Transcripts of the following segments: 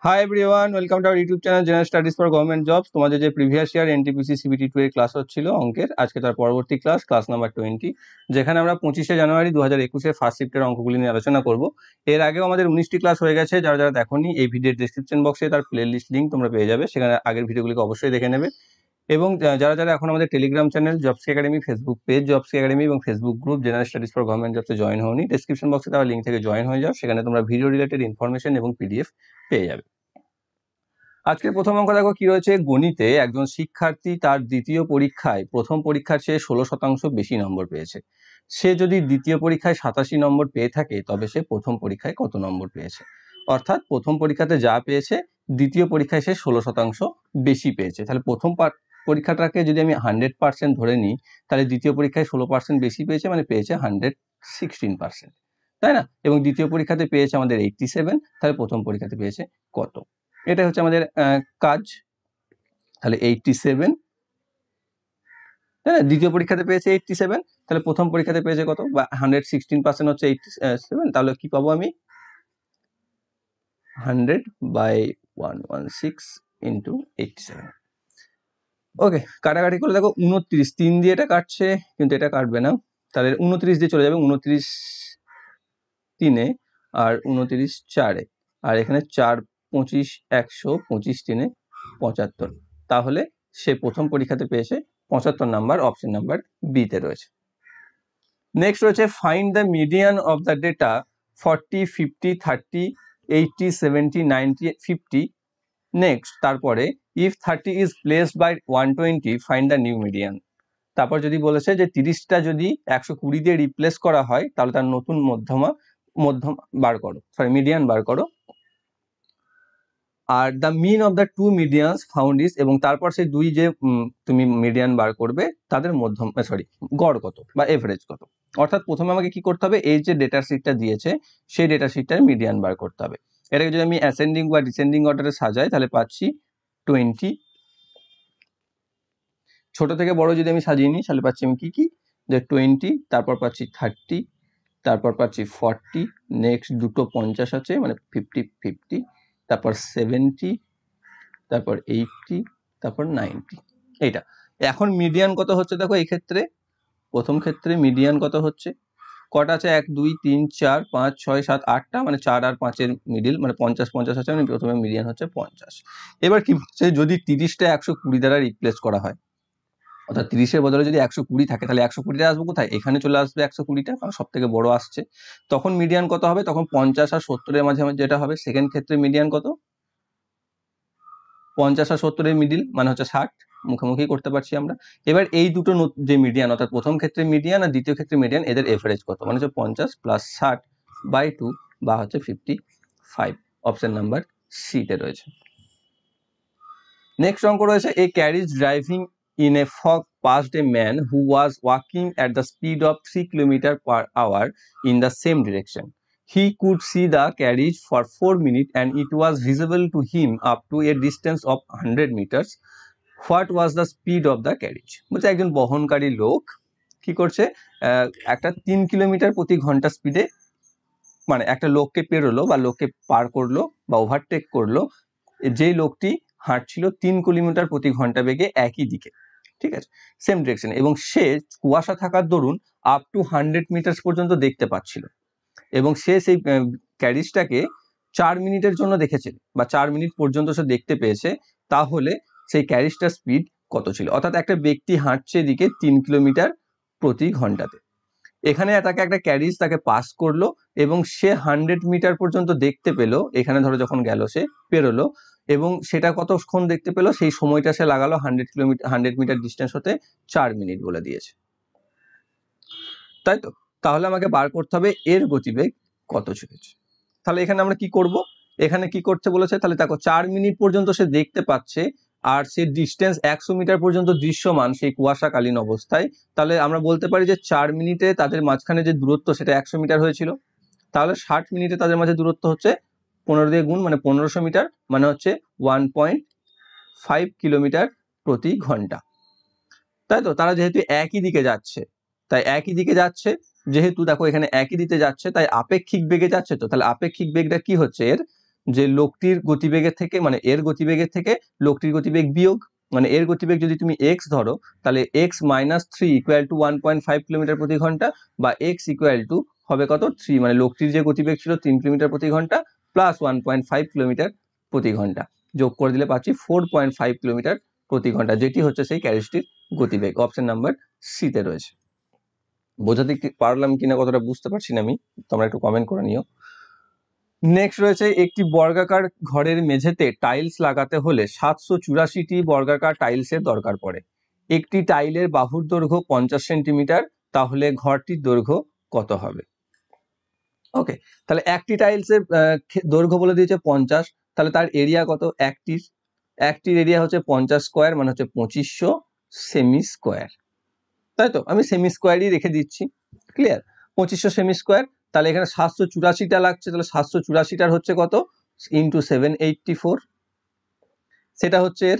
Hi everyone, welcome to our YouTube channel general studies for government jobs. তোমাদের যে previous year NTPC CBT 2 এর class হচ্ছিল অঙ্কের, আজকে তার পরবর্তী ক্লাস নাম্বার 20, যেখানে আমরা 25শে জানুয়ারি 2021 ফার্স্ট শিফটের অঙ্কগুলি নিয়ে আলোচনা করব। এর আগেও আমাদের 19টি ক্লাস হয়ে গেছে। যারা যারা দেখোনি, এই ভিডিওর ডেসক্রিপশন বক্সে তার প্লে লিস্ট লিঙ্ক তোমরা পেয়ে যাবে, সেখানে আগের ভিডিওগুলিকে অবশ্যই দেখে নেবে। এবং যারা যারা এখন আমাদের Telegram channel jobs academy, Facebook page jobs academy এবং Facebook group general studies for government জবসে জয়েন হওনি, ডেসক্রিপশন বক্সে তার লিঙ্ক থেকে জয়েন হয়ে যাও, সেখানে তোমরা ভিডিও রিলেটেড ইনফরমেশন এবং পিডিএফ পেয়ে যাবে। আজকের প্রথম অঙ্ক দেখো কি রয়েছে। গণিতে একজন শিক্ষার্থী তার দ্বিতীয় পরীক্ষায় প্রথম পরীক্ষার চেয়ে 16% বেশি নম্বর পেয়েছে। সে যদি দ্বিতীয় পরীক্ষায় 87 নম্বর পেয়ে থাকে, তবে সে প্রথম পরীক্ষায় কত নম্বর পেয়েছে? অর্থাৎ প্রথম পরীক্ষাতে যা পেয়েছে, দ্বিতীয় পরীক্ষায় সে 16% বেশি পেয়েছে। তাহলে প্রথম পরীক্ষাটাকে যদি আমি 100% ধরে নিই, তাহলে দ্বিতীয় পরীক্ষায় 16% বেশি পেয়েছে, মানে পেয়েছে 116%, তাই না? এবং দ্বিতীয় পরীক্ষাতে পেয়েছে আমাদের 87, তাহলে প্রথম পরীক্ষাতে পেয়েছে কত? এটা হচ্ছে আমাদের কাজ। তাহলে 87, তাই না? দ্বিতীয় পরীক্ষাতে পেয়েছে 87, তাহলে প্রথম পরীক্ষাতে পেয়েছে কত? বা 116% হচ্ছে 87, তাহলে কি পাবো আমি? 100/116 ইন্টু 87। ওকে, কাটাকাটি করলে দেখো 29, 3 দিয়ে এটা কাটছে, কিন্তু এটা কাটবে না, তাহলে 29 দিয়ে চলে যাবে। 29 3-এ আর 29 4-এ, আর এখানে 4 25 100, 25 3-এ 75। তাহলে সে প্রথম পরীক্ষাতে পেয়েছে 75 নাম্বার, অপশন নাম্বার বি তে রয়েছে। নেক্সট রয়েছে find the median of the data 40, 50, 30, 80, 70, 90, 50। Next তারপরে if 30 is placed by 120, find the new median. তারপর যদি বলেছে যে 30টা যদি 120 দিয়ে রিপ্লেস করা হয়, তাহলে তার নতুন মধ্যম বার করো, মিডিয়ান বার করো। আর the mean of the two medians found is, এবং তারপর সেই দুই যে তুমি মিডিয়ান বার করবে তাদের গড় কত বা এভারেজ কত। অর্থাৎ প্রথমে আমাকে কি করতে হবে, এই যে ডেটা শিটটা দিয়েছে সেই ডেটা শিটটার মিডিয়ান বার করতে হবে। এটাকে যদি আমি অ্যাসেন্ডিং বা ডিসেন্ডিং অর্ডারে সাজাই, তাহলে পাচ্ছি 20। ছোট থেকে বড় যদি আমি সাজিয়ে নিই, তাহলে পাচ্ছি আমি কি যে 20, তারপর পাচ্ছি 30, তারপর পাচ্ছি 40, নেক্সট দুটো 50 আছে মানে 50, 50, তারপর 70, তারপর 80, তারপর 90। এইটা এখন মিডিয়ান কত হচ্ছে দেখো। এই ক্ষেত্রে প্রথম ক্ষেত্রে মিডিয়ান কত হচ্ছে, কটা আছে? 1 2 3 4 5 6 7 8টা, মানে 4 আর 5-এর মিডিল, মানে 50 50 আছে, মানে প্রথমে মিডিয়ান হচ্ছে 50। এবার কি হচ্ছে, যদি 30টা 120 দ্বারা রিপ্লেস করা হয়, অর্থাৎ 30-এর বদলে যদি 120 থাকে, তাহলে 120টা আসবে কোথায়? এখানে চলে আসবে 120টা, কারণ সব থেকে বড় আসছে। তখন মিডিয়ান কত হবে? তখন 50 আর 70-এর মাঝে যেটা হবে, সেকেন্ড ক্ষেত্রে মিডিয়ান কত? 50 আর 70-এর মিডিল মানে হচ্ছে 60, মুখোমুখি করতে পারছি আমরা। এবার এই দুটো যে মিডিয়ান, অর্থাৎ প্রথম ক্ষেত্রে মিডিয়ান আর দ্বিতীয় ক্ষেত্রে মিডিয়ান, এদের এভারেজ কত? মানে হচ্ছে 50 + 60/2 বা হচ্ছে 55। অপশন নাম্বার সি তে রয়েছে। নেক্সট অঙ্ক রয়েছে a carriage driving in a fog past a man who was walking at the speed of 3 km/h in the same direction. He could see the carriage for 4 minutes and it was visible to him up to a distance of 100 meters. What was the speed of the carriage? বলছে একজন বহনকারী লোক কি করছে, একটা 3 kilometre প্রতি ঘন্টা স্পিডে, মানে একটা লোককে পেরোলো বা লোককে পার করলো বা ওভারটেক করলো, যেই লোকটি হাঁটছিল 3 কিলোমিটার প্রতি ঘন্টা বেগে একই দিকে, ঠিক আছে, সেম ডিরেকশন, এবং সে কুয়াশা থাকার দরুন আপ টু 100 মিটার পর্যন্ত দেখতে পাচ্ছিল, এবং সে সেই ক্যারিজটাকে 4 মিনিটের জন্য দেখেছে বা 4 মিনিট পর্যন্ত সে দেখতে পেয়েছে। তাহলে সেই ক্যারিজটার স্পিড কত ছিল? অর্থাৎ একটা ব্যক্তি হাঁটছে এদিকে 3 কিলোমিটার প্রতি ঘন্টাতে, এখানে তাকে একটা ক্যারিজ তাকে পাস করলো এবং সে 100 মিটার পর্যন্ত দেখতে পেলো। এখানে ধরো যখন গেল সে পেরোলো, এবং সেটা কতক্ষণ দেখতে পেলো, সেই সময়টা সে লাগালো 100 মিটার ডিস্টেন্স হতে 4 মিনিট বলে দিয়েছে, তাই তো? তাহলে আমাকে বার করতে হবে এর গতিবেগ কত চলেছে। তাহলে এখানে আমরা কি করব, এখানে কি করতে বলেছে, তাহলে দেখো 4 মিনিট পর্যন্ত সে দেখতে পাচ্ছে আর সে ডিস্টেন্স 100 মিটার পর্যন্ত দৃশ্যমান সেই কুয়াশাকালীন অবস্থায়। তাহলে আমরা বলতে পারি যে 4 মিনিটে তাদের মাঝখানে যে দূরত্ব সেটা 100 মিটার হয়েছিল। তাহলে 60 মিনিটে তাদের মাঝে দূরত্ব হচ্ছে 15 দিয়ে গুণ, মানে 1500 মিটার, মানে হচ্ছে 1.5 কিলোমিটার প্রতি ঘন্টা, তাই তো? তারা যেহেতু একই দিকে যাচ্ছে, তাই একই দিকে যাচ্ছে, যেহেতু দেখো এখানে একই দিকে যাচ্ছে, তাই আপেক্ষিক বেগে যাচ্ছে। তো তাহলে আপেক্ষিক বেগটা কি হচ্ছে এর, যে লোকটির গতিবেগের থেকে মানে এর গতিবেগের থেকে লোকটির গতিবেগ বিয়োগ, মানে এর গতিবেগ যদি তুমি এক্স ধরো তাহলে x minus three equal to 1.5 kilometre প্রতি ঘন্টা, বা এক্স ইকুয়াল টু হবে কত 3, মানে লোকটির যে গতিবেগ ছিল 3 কিলোমিটার প্রতি ঘন্টা প্লাস 1.5 কিলোমিটার প্রতি ঘন্টা, যোগ করে দিলে পাচ্ছি 4.5 কিলোমিটার প্রতি ঘন্টা, যেটি হচ্ছে সেই ক্যারিজটির গতিবেগ। অপশন নাম্বার সিতে রয়েছে। বোঝাতে পারলাম কিনা কতটা বুঝতে পারছি না আমি, তোমরা একটু কমেন্ট করে নিও। নেক্সট রয়েছে, একটি বর্গাকার ঘরের মেঝেতে টাইলস লাগাতে হলে 784টি বর্গাকার টাইলসের দরকার পড়ে। একটি টাইলের বাহুর দৈর্ঘ্য 50 সেন্টিমিটার, তাহলে ঘরটির দৈর্ঘ্য কত হবে? ওকে, তাহলে একটি টাইলসের দৈর্ঘ্য বলে দিয়েছে 50, তাহলে তার এরিয়া কত? একটির এরিয়া হচ্ছে 50 স্কোয়ার, মানে হচ্ছে 2500 সেমি স্কোয়ার, তাই তো? আমি সেমি স্কোয়ারই রেখে দিচ্ছি, ক্লিয়ার? 2500 সেমি স্কোয়ার, তাহলে এখানে 784টা লাগছে, তাহলে 784টার হচ্ছে কত ইন্টু 784, সেটা হচ্ছে এর।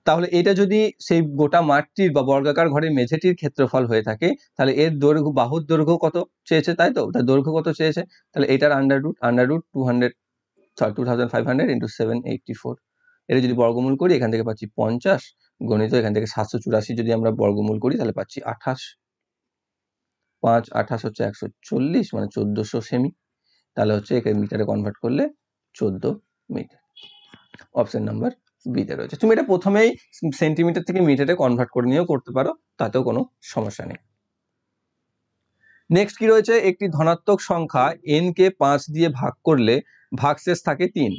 তাহলে এটা যদি সেই গোটা মাঠটির বা বর্গাকার ঘরের মেঝেটির ক্ষেত্রফল হয়ে থাকে, তাহলে এর দৈর্ঘ্য, বাহুর দৈর্ঘ্য কত চেয়েছে, তাই তো? তার দৈর্ঘ্য কত চেয়েছে, তাহলে এটার আন্ডার রুট 2500 ইন্টু 784, এটা যদি বর্গমূল করি এখান থেকে পাচ্ছি 50 গণিত এখান থেকে 784 যদি আমরা বর্গমূল করি তাহলে পাচ্ছি 28, 5 28 হচ্ছে 140, মানে 1400 সেমি, তাহলে হচ্ছে এখানে মিটারে কনভার্ট করলে 14 মিটার। অপশন নাম্বার বিতে রয়েছে। তুমি এটা প্রথমেই সেন্টিমিটার থেকে মিটারে কনভার্ট করে নিয়েও করতে পারো, তাতেও কোনো সমস্যা নেই। নেক্সট কি রয়েছে, একটি ধনাত্মক সংখ্যা n কে 5 দিয়ে ভাগ করলে ভাগশেষ থাকে 3,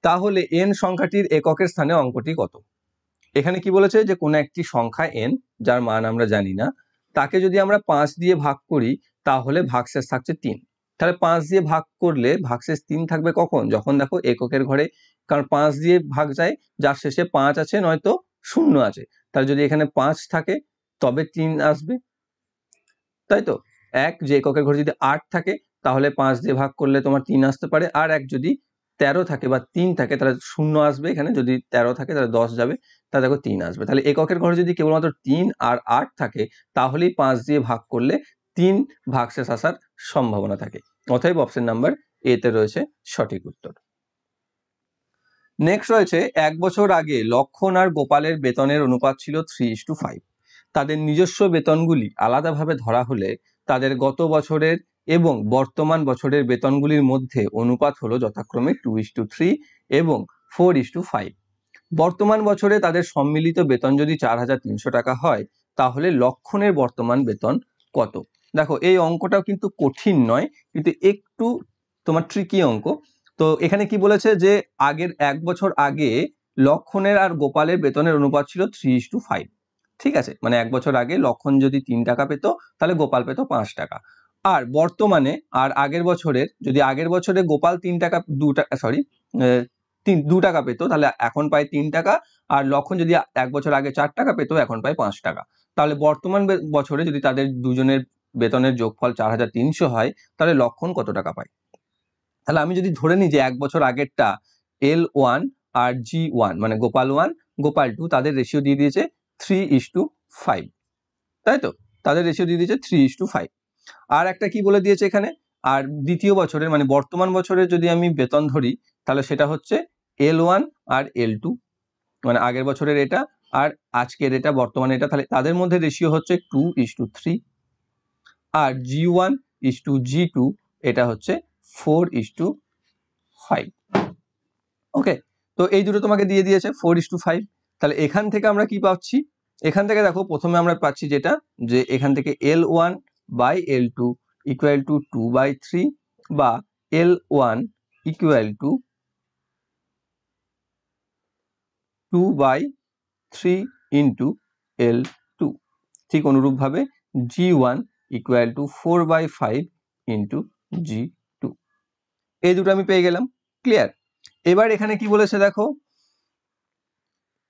তাহলে n সংখ্যাটির এককের স্থানে অঙ্কটি কত? এখানে কি বলেছে, যে কোনো একটি সংখ্যা n যার মান আমরা জানি না, তাকে যদি আমরা 5 দিয়ে ভাগ করি তাহলে ভাগশেষ থাকছে 3। তাহলে 5 দিয়ে ভাগ করলে ভাগশেষ 3 থাকবে কখন? যখন দেখো এককের ঘরে, কারণ 5 দিয়ে ভাগ যায় যার শেষে 5 আছে নয়তো 0 আছে, তাহলে যদি এখানে 5 থাকে তবে 3 আসবে, তাই তো? এক যে এককের ঘরে যদি 8 থাকে তাহলে 5 দিয়ে ভাগ করলে তোমার 3 আসতে পারে, আর এক যদি 13 থাকে বা 3 থাকে তাহলে 0 আসবে, এখানে যদি 13 থাকে তাহলে 10 যাবে, তাহলে দেখো 3 আসবে। তাহলে এককের ঘরে যদি কেবলমাত্র 3 আর 8 থাকে তাহলেই 5 দিয়ে ভাগ করলে 3 ভাগশেষ আসার সম্ভাবনা থাকে। অতএব অপশন নাম্বার এতে রয়েছে সঠিক উত্তর। নেক্সট রয়েছে, 1 বছর আগে লক্ষণ আর গোপালের বেতনের অনুপাত ছিল 3:5। তাদের নিজস্ব বেতনগুলি আলাদাভাবে ধরা হলে তাদের গত বছরের এবং বর্তমান বছরের বেতনগুলির মধ্যে অনুপাত হলো যথাক্রমে 2:3 এবং 4:5। বর্তমান বছরে তাদের সম্মিলিত বেতন যদি 4,300 টাকা হয়, তাহলে লক্ষণের বর্তমান বেতন কত? দেখো এই অঙ্কটাও কিন্তু কঠিন নয়, কিন্তু একটু তোমার ট্রিকি অঙ্ক। তো এখানে কি বলেছে, যে আগের 1 বছর আগে লক্ষণের আর গোপালের বেতনের অনুপাত ছিল 3:5, ঠিক আছে? মানে 1 বছর আগে লক্ষণ যদি 3 টাকা পেত তাহলে গোপাল পেত 5 টাকা, আর বর্তমানে আর আগের বছরের, যদি আগের বছরে গোপাল 3 টাকা 2 টাকা সরি 2 টাকা পেত তাহলে এখন পায় 3 টাকা, আর লক্ষণ যদি 1 বছর আগে 4 টাকা পেত এখন পায় 5 টাকা। তাহলে বর্তমান বছরে যদি তাদের দুজনের বেতনের যোগফল 4,300 হয় তাহলে লক্ষণ কত টাকা পায়? তাহলে আমি যদি ধরে নিই যে 1 বছর আগেরটা L1 আর G1, মানে গোপাল 1 গোপাল 2, তাদের রেশিও দিয়ে দিয়েছে 3:5, তাই তো? তাদের রেশিও দিয়ে দিয়েছে 3:5। আর একটা কি বলে দিয়েছে এখানে, আর দ্বিতীয় বছরের মানে বর্তমান বছরের যদি আমি বেতন ধরি তাহলে সেটা হচ্ছে L1 আর L2, মানে আগের বছরের এটা আর আজকের এটা, বর্তমানে এটা, তাহলে তাদের মধ্যে রেশিও হচ্ছে 2:3, আর G1:G2 এটা হচ্ছে 4:5। ওকে, তো এই দুটো তোমাকে দিয়ে দিয়েছে 4:5। তাহলে এখান থেকে আমরা কি পাচ্ছি, এখান থেকে দেখো প্রথমে আমরা পাচ্ছি যেটা, যে এখান থেকে L1 by L2 equal to 2/3, বা L1 equal to 2/3 into L2। ঠিক অনুরূপভাবে G1 equal to 4/5 into G2। এই দুটো আমি পেয়ে গেলাম, ক্লিয়ার? এবার এখানে কি বলেছে দেখো,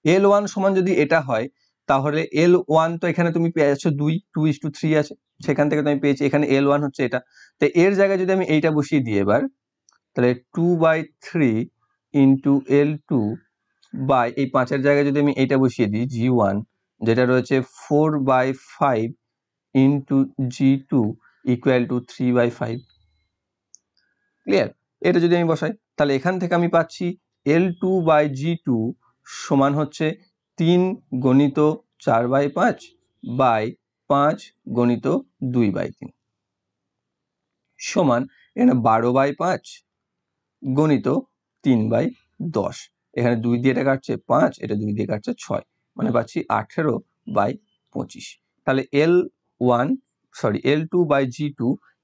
L1 সমান যদি এটা হয় তাহলে L1 তো এখানে তুমি পেয়েছো 2:3 আছে, সেখান থেকে তুমি পেয়েছি এখানে L1 হচ্ছে এটা, তো এর জায়গায় যদি আমি এইটা বসিয়ে দিই এবার, তাহলে 2/3 ইন্টু L2 বাই এই 5-এর জায়গায় যদি আমি এইটা বসিয়ে দিই G1, যেটা রয়েছে 4/5 into G2 equal to 3/5, clear? এটা যদি আমি বসাই তাহলে এখান থেকে আমি পাচ্ছি L2/G2 সমান হচ্ছে 3 গণিত 4/5 বাই 5 গণিত 2/3 সমান এখানে 12/5 গণিত 3/10। এখানে 2 দিয়ে এটা কাটছে 5, এটা 2 দিয়ে কাটছে 6, মানে পাচ্ছি 18/25। তাহলে L2/G2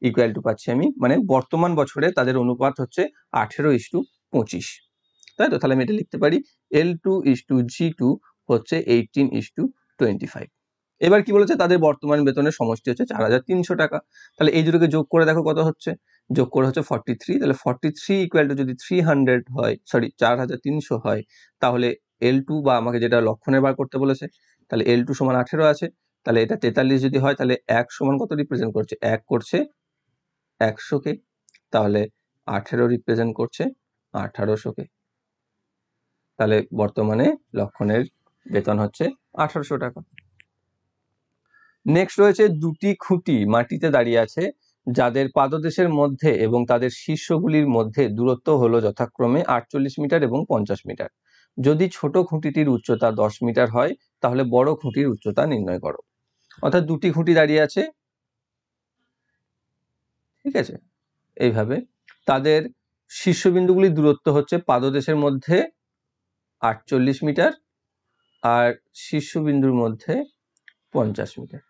ইকুয়াল টু পাচ্ছি আমি, মানে বর্তমান বছরে তাদের অনুপাত হচ্ছে 18:25, তাই তো? তাহলে আমি এটা লিখতে পারি L2:G2 হচ্ছে 18:25। এবার কি বলেছে, তাদের বর্তমান বেতনের সমষ্টি হচ্ছে 4,300 টাকা। তাহলে এই দুটোকে যোগ করে দেখো কত হচ্ছে, যোগ করে হচ্ছে 43। তাহলে 43 ইকুয়াল টু যদি 300 হয়, সরি 4,300 হয়, তাহলে L2 বা আমাকে যেটা লক্ষণের বার করতে বলেছে, তাহলে L2 সমান 18 আছে। তাহলে এটা 43 যদি হয়, তাহলে 1 সমান কত রিপ্রেজেন্ট করছে, 1 করছে 100কে, তাহলে 18 রিপ্রেজেন্ট করছে 1800কে। তাহলে বর্তমানে লক্ষণের বেতন হচ্ছে 1800 টাকা। নেক্সট রয়েছে দুটি খুঁটি মাটিতে দাঁড়িয়ে আছে, যাদের পাদদেশের মধ্যে এবং তাদের শীর্ষগুলির মধ্যে দূরত্ব হলো যথাক্রমে 48 মিটার এবং 50 মিটার। যদি ছোট খুঁটিটির উচ্চতা 10 মিটার হয়, তাহলে বড় খুঁটির উচ্চতা নির্ণয় করো। অর্থাৎ দুটি খুঁটি দাঁড়িয়ে আছে, ঠিক আছে, এইভাবে তাদের শীর্ষবিন্দুগুলির দূরত্ব হচ্ছে পাদদেশের মধ্যে 48 মিটার আর শীর্ষবিন্দুর মধ্যে 50 মিটার।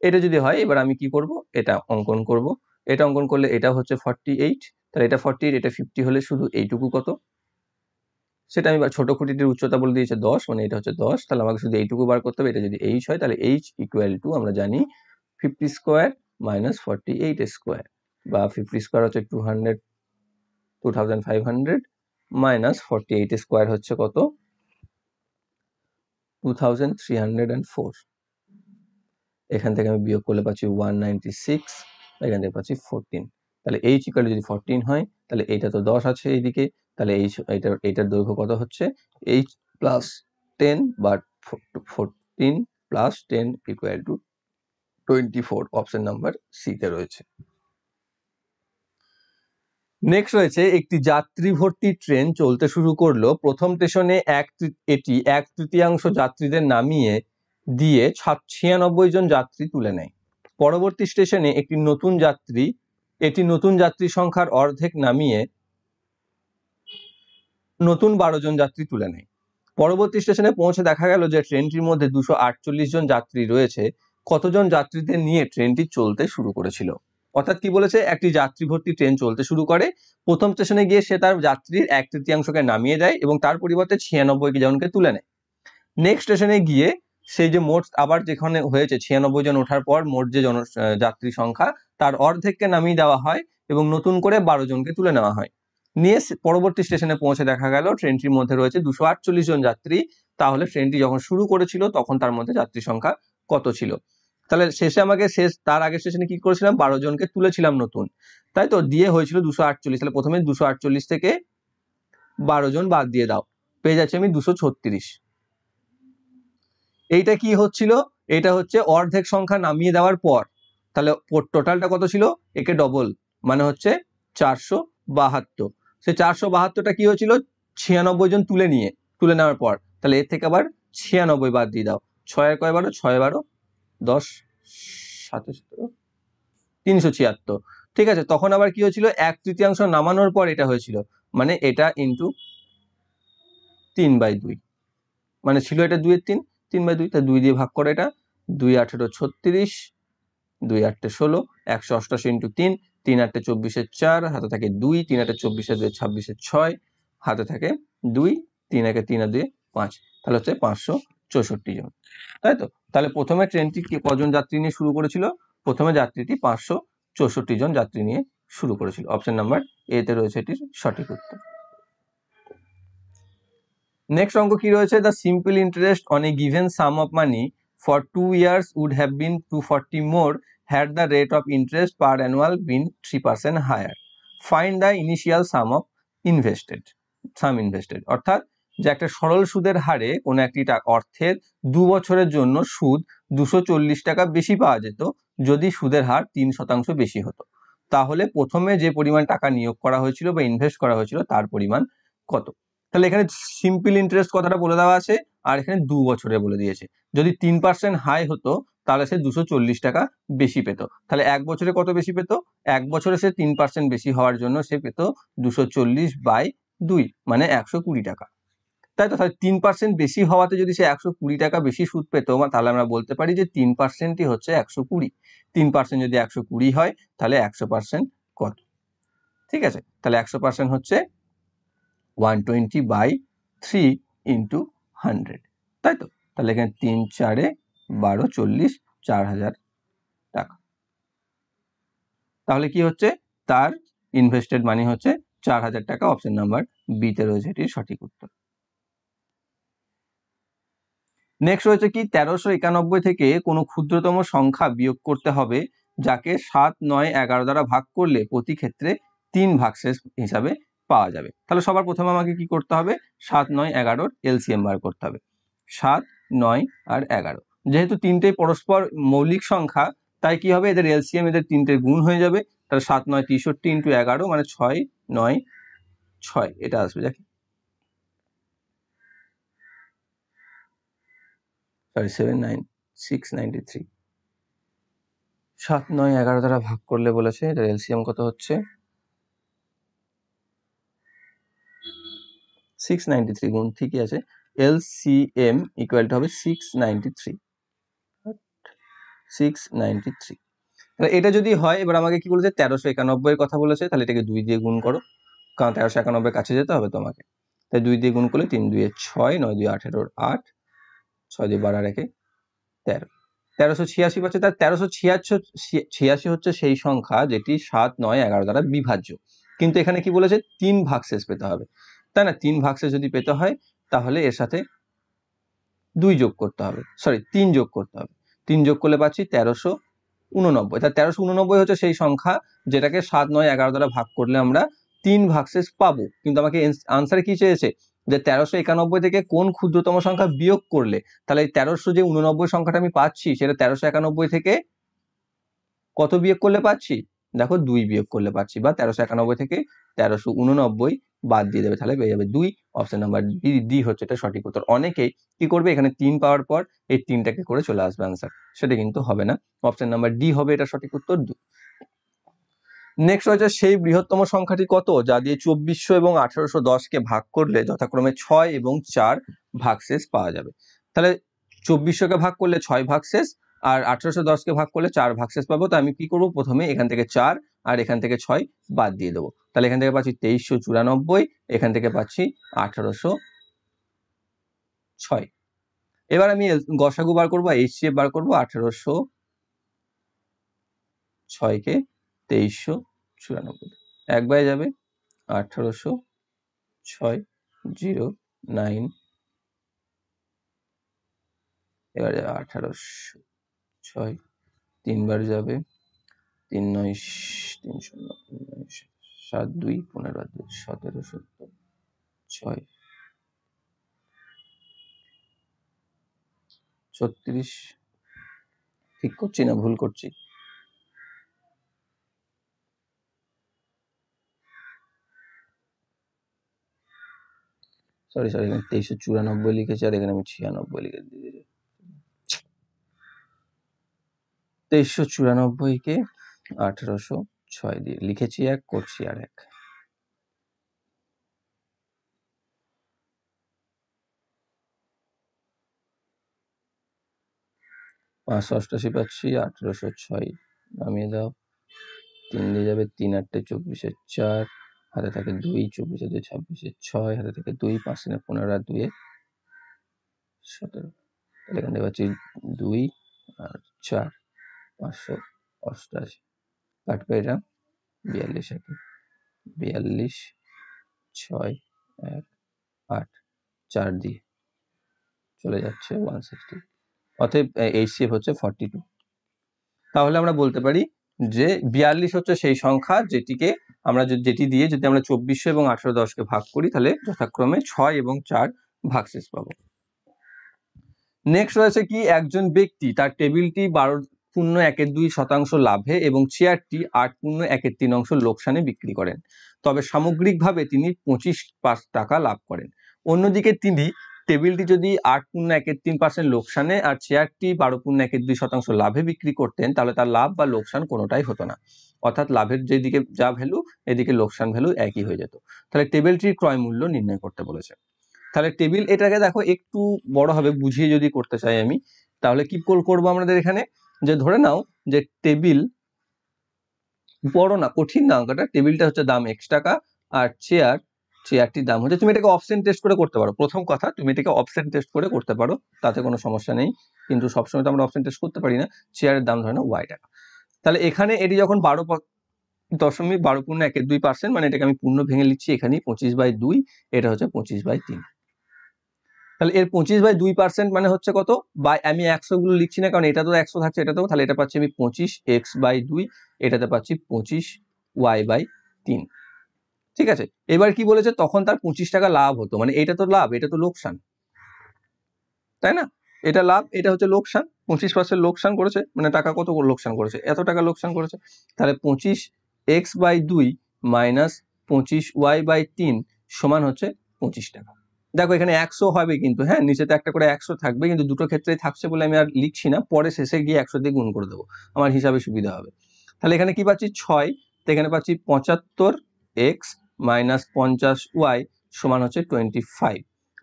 এটা যদি হয়, এবার আমি কি করব, এটা অঙ্কন করব। এটা অঙ্কন করলে এটা হচ্ছে 48, তাহলে এটা 48, এটা 50 হলে শুধু এইটুকু কত, সেটা আমি ছোট খুঁটিটির উচ্চতা বলে দিয়েছে 10, মানে এটা হচ্ছে 10, তাহলে আমাকে শুধু এইটুকু বার করতে হবে। এটা যদি h হয়, তাহলে h ইকুয়াল টু আমরা জানি 50 স্কোয়ার মাইনাস 48 স্কোয়ার, বা 50 স্কোয়ার হচ্ছে 2500 মাইনাস 48 স্কোয়ার হচ্ছে কত, 2304। এখান থেকে আমি বিয়োগ করলে পাচ্ছি 196, এখান থেকে পাচ্ছি 14। তাহলে h ইকুয়াল যদি 14 হয়, তাহলে এইটা তো 10 আছে এইদিকে, তাহলে এইটার দৈর্ঘ্য কত হচ্ছে, h প্লাস 10 বা 14 plus 10 equal to 24। Option number C তে রয়েছে। নেক্সট রয়েছে, একটি যাত্রী ভর্তি ট্রেন চলতে শুরু করলো। প্রথম স্টেশনে এটি 1/3 যাত্রীদের নামিয়ে দিয়ে 96 জন যাত্রী তুলে নেয়। পরবর্তী স্টেশনে এটি নতুন যাত্রী সংখ্যার অর্ধেক নামিয়ে নতুন 12 জন যাত্রী তুলে নেয়। পরবর্তী স্টেশনে পৌঁছে দেখা গেল যে ট্রেনটির মধ্যে 248 জন যাত্রী রয়েছে। কতজন যাত্রীদের নিয়ে ট্রেনটি চলতে শুরু করেছিল? অর্থাৎ কি বলেছে, একটি যাত্রী ভর্তি ট্রেন চলতে শুরু করে, প্রথম স্টেশনে গিয়ে সে তার যাত্রীর 1/3কে নামিয়ে দেয় এবং তার পরিবর্তে 96 জনকে তুলে নেয়। নেক্সট স্টেশনে গিয়ে সেই যে মোট আবার যেখানে হয়েছে 96 জন ওঠার পর মোট যে যাত্রী সংখ্যা, তার অর্ধেককে নামিয়ে দেওয়া হয় এবং নতুন করে 12 জনকে তুলে নেওয়া হয়। নিয়ে পরবর্তী স্টেশনে পৌঁছে দেখা গেল ট্রেনটির মধ্যে রয়েছে 248 জন যাত্রী। তাহলে ট্রেনটি যখন শুরু করেছিল তখন তার মধ্যে যাত্রী সংখ্যা কত ছিল? তাহলে শেষে আমাকে তার আগের স্টেশনে কি করেছিলাম, 12 জনকে তুলেছিলাম নতুন, তাই তো, দিয়ে হয়েছিল 248। তাহলে প্রথমে 248 থেকে 12 জন বাদ দিয়ে দাও, পেয়ে যাচ্ছি আমি 236। এইটা কি হচ্ছিল, এটা হচ্ছে অর্ধেক সংখ্যা নামিয়ে দেওয়ার পর। তাহলে টোটালটা কত ছিল, একে ডবল, মানে হচ্ছে 472। সে 472টা কি হয়েছিল, 96 জন তুলে নেওয়ার পর। তাহলে এর থেকে আবার 96 বাদ দিয়ে দাও, 6 কয় 12, 6 12 10 7 376। ঠিক আছে, তখন আবার কি হয়েছিল, 1/3 নামানোর পর এটা হয়েছিল, মানে এটা ইন্টু 3/2, মানে ছিল এটা 2/3, 3/2, তা 2 দিয়ে ভাগ করে, এটা 2 18 36, 2 8 16, 188 ইন্টু 3, 3 8 24 4, হাতে থাকে 2, 3 8 24 2 26 6, হাতে থাকে 2, 3 1 3 2 5, তাহলে হচ্ছে 564 জন, তাই তো? তাহলে প্রথমে ট্রেনটি কজন যাত্রী নিয়ে শুরু করেছিল, প্রথমে যাত্রীটি 564 জন যাত্রী নিয়ে শুরু করেছিল। অপশন নাম্বার এ তে রয়েছে এটির সঠিক উত্তর। নেক্সট অঙ্ক কি রয়েছে, the simple interest on a given sum of money for 2 years would have been 240 more had the rate of interest per annual been 3% higher. Find the initial sum invested. অর্থাৎ যে একটা সরল সুদের হারে কোনো একটি অর্থের 2 বছরের জন্য সুদ 240 টাকা বেশি পাওয়া যেত যদি সুদের হার 3% বেশি হতো। তাহলে প্রথমে যে পরিমাণ টাকা নিয়োগ করা হয়েছিল বা ইনভেস্ট করা হয়েছিল তার পরিমাণ কত। তাহলে এখানে সিম্পল ইন্টারেস্ট কথাটা বলে দেওয়া আছে, আর এখানে 2 বছরে বলে দিয়েছে। যদি 3% হাই হতো তাহলে সে 240 টাকা বেশি পেত। তাহলে 1 বছরে কত বেশি পেত? 1 বছরে সে 3% বেশি হওয়ার জন্য সে পেত 240/2 মানে 120 টাকা, তাই তো। তাহলে 3% বেশি হওয়াতে যদি সে 120 টাকা বেশি সুদ পেত, তাহলে আমরা বলতে পারি যে 3%ই হচ্ছে 120। 3% যদি 120 হয় তাহলে 100% কত? ঠিক আছে, তাহলে 100% হচ্ছে 120/3 ইন্টু 100, তাই তো। তাহলে এখানে 3 4 12 40, 4000 টাকা। তাহলে কি হচ্ছে? তার ইনভেস্টেড মানি হচ্ছে 4000 টাকা। অপশন নাম্বার বি তে রয়েছে এটির সঠিক উত্তর। নেক্সট রয়েছে কি 1391 থেকে কোনো ক্ষুদ্রতম সংখ্যা বিয়োগ করতে হবে যাকে 7, 9, 11 দ্বারা ভাগ করলে প্রতি ক্ষেত্রে 3 ভাগশেষ হিসাবে পাওয়া যাবে। তাহলে সবার প্রথমে আমাকে কি করতে হবে? 7, 9, 11 এলসিএম বার করতে হবে। 7, 9 আর 11, যেহেতু তিনটেই পরস্পর মৌলিক সংখ্যা তাই কি হবে? এদের এলসিএম এদের তিনটের গুণ হয়ে যাবে। তাহলে 7, 9, 63 ইন্টু 11 মানে 6, 9, 6 এটা আসবে। দেখি, সরি 7, 9, 693। 7, 9, 11 দ্বারা ভাগ করলে বলেছে এটার এলসিএম কত হচ্ছে? 693 গুণ, ঠিকই আছে। এলসিএম ইকুয়াল টু হবে 693। 693। তাহলে এটা যদি হয়, এবার আমাকে কি বলেছে? 1391 এর কথা বলেছে, তাহলে এটাকে 2 দিয়ে গুণ করো, কারণ 1391 কাছে যেতে হবে তোমাকে। তাই 2 দিয়ে গুণ করলে 3 2 6, 9 2 18 8, 6 দিয়ে 12 রেখে 13, 1386 পাচ্ছে। তার 1386 হচ্ছে সেই সংখ্যা যেটি 7, 9, 11 দ্বারা বিভাজ্য। কিন্তু এখানে কি বলেছে? 3 ভাগশেষ পেতে হবে, তাই না? 3 ভাগশেষ যদি পেতে হয় তাহলে এর সাথে 2 যোগ করতে হবে, সরি 3 যোগ করতে হবে। 3 যোগ করলে পাচ্ছি 1389। তা 1389 হচ্ছে সেই সংখ্যা যেটাকে 7, 9, 11 দ্বারা ভাগ করলে আমরা 3 ভাগশেষ পাবো। কিন্তু আমাকে আনসারে কি চেয়েছে? যে 1391 থেকে কোন ক্ষুদ্রতম সংখ্যা বিয়োগ করলে, তাহলে এই 1389 সংখ্যাটা আমি পাচ্ছি, সেটা 1391 থেকে কত বিয়োগ করলে পাচ্ছি? দেখো 2 বিয়োগ করলে পাচ্ছি, বা 1391 থেকে 1389 বাদ দিয়ে দেবে, তাহলে পেয়ে যাবে 2। অপশন নাম্বার ডি হচ্ছে এটা সঠিক উত্তর। অনেকেই কি করবে? এখানে 3 পাওয়ার পর এই 3টাকে করে চলে আসবে আনসার, সেটা কিন্তু হবে না। অপশন নাম্বার ডি হবে এটা সঠিক উত্তর, 2। নেক্সট রয়েছে সেই বৃহত্তম সংখ্যাটি কত যা দিয়ে 2400 এবং 1810 কে ভাগ করলে যথাক্রমে 6 এবং 4 ভাগশেষ পাওয়া যাবে। তাহলে 2400 কে ভাগ করলে 6 ভাগশেষ, আর 1810 কে ভাগ করলে 4 ভাগশেষ পাবো। তো আমি কি করব? প্রথমে এখান থেকে 4 আর এখান থেকে 6 বাদ দিয়ে দেবো। তাহলে এখান থেকে পাচ্ছি 2394, এখান থেকে পাচ্ছি 1806। এবার আমি গসাগু বার করবো, এইচসিএফ বার করবো। 1806 কে 2394 একবারে যাবে, 1806 0 9, এবার যাবে 1806 তিনবার যাবে, 3 9 3 0 7 2 15 2 17 17 6 36। ঠিক করছি না ভুল করছি? সরি এখানে 2394 লিখেছি, আর এখানে আমি 96 লিখে দিয়েছি। 2394 কে 1806 দিয়ে লিখেছি 1, করছি আর 1। 588 পাচ্ছি, 1806 নামিয়ে দাও। 3 দিয়ে যাবে, 3 8 24 4, হাতে থাকে 2, 24 2 26 6, হাতে থাকে 2, 5 3 15 আর 2 17। তাহলে এখান থেকে পাচ্ছি 2 আর 4, 588 কাটবে এটা 42 একে, 42 6 1 8 4 দিয়ে চলে যাচ্ছে 160। অতএব এইচসিএফ হচ্ছে 42। তাহলে আমরা বলতে পারি যে 42 হচ্ছে সেই সংখ্যা যেটি দিয়ে যদি আমরা 2400 এবং 1810 কে ভাগ করি তাহলে যথাক্রমে 6 এবং 4 ভাগশেষ পাবো। নেক্সট রয়েছে কি একজন ব্যক্তি তার টেবিলটি 8.12% লাভে এবং চেয়ারটি 8.13 লোকসানে বিক্রি করেন। তবে সামগ্রিকভাবে তিনি 25 টাকা লাভ করেন। অন্যদিকে তিনি টেবিলটি যদি 8.13% লোকসানে আর চেয়ারটি 12.12% লাভে বিক্রি করতেন, তাহলে তার লাভ বা লোকসান কোনোটাই হতো না। অর্থাৎ লাভের যেদিকে যা ভ্যালু, এদিকে লোকসান ভ্যালু একই হয়ে যেত। তাহলে টেবিলটির ক্রয় মূল্য নির্ণয় করতে বলেছে। তাহলে টেবিল, এটাকে দেখো একটু বড় হবে, বুঝিয়ে যদি করতে চাই আমি, তাহলে কি করবো আমাদের এখানে, যে ধরে নাও যে টেবিল বড় না, কঠিন না অঙ্কটা, টেবিলটা হচ্ছে দাম x টাকা আর চেয়ারটির দাম হচ্ছে, তুমি এটাকে অপশন টেস্ট করে করতে পারো। প্রথম কথা, তুমি এটাকে অপশন টেস্ট করে করতে পারো, তাতে কোনো সমস্যা নেই, কিন্তু সবসময় তো আমরা অপশন টেস্ট করতে পারি না। চেয়ারের দাম ধরে নাও y টাকা। তাহলে এখানে এটি যখন 12.12% মানে এটাকে আমি পূর্ণ ভেঙে লিখছি, এখানে 25/2, এটা হচ্ছে 25/3। তাহলে এর 25/2% মানে হচ্ছে কত, বা আমি 100 গুলো লিখছি না, কারণ এটা তো 100 থাকছে এটাতেও, তাহলে এটা পাচ্ছি আমি 25x/2, এটাতে পাচ্ছি 25y/3। ঠিক আছে, এবার কি বলেছে, তখন তার 25 টাকা লাভ হতো, মানে এটা তো লাভ, এটা তো লোকসান, তাই না? এটা লাভ, এটা হচ্ছে লোকসান। 25% লোকসান করেছে, মানে টাকা কত লোকসান করেছে, এত টাকা লোকসান করেছে। তাহলে 25x/2 মাইনাস 25y/3 সমান হচ্ছে 25 টাকা। দেখো এখানে 100 হবে কিন্তু, হ্যাঁ, নিচেতে একটা করে 100 থাকবে, কিন্তু দুটো ক্ষেত্রেই থাকছে বলে আমি আর লিখছি না, পরে শেষে গিয়ে 100 দিয়ে গুণ করে দেবো, আমার হিসাবে সুবিধা হবে। তাহলে এখানে কি পাচ্ছি 6, তো এখানে পাচ্ছি 75x মাইনাস 50y সমান হচ্ছে 25,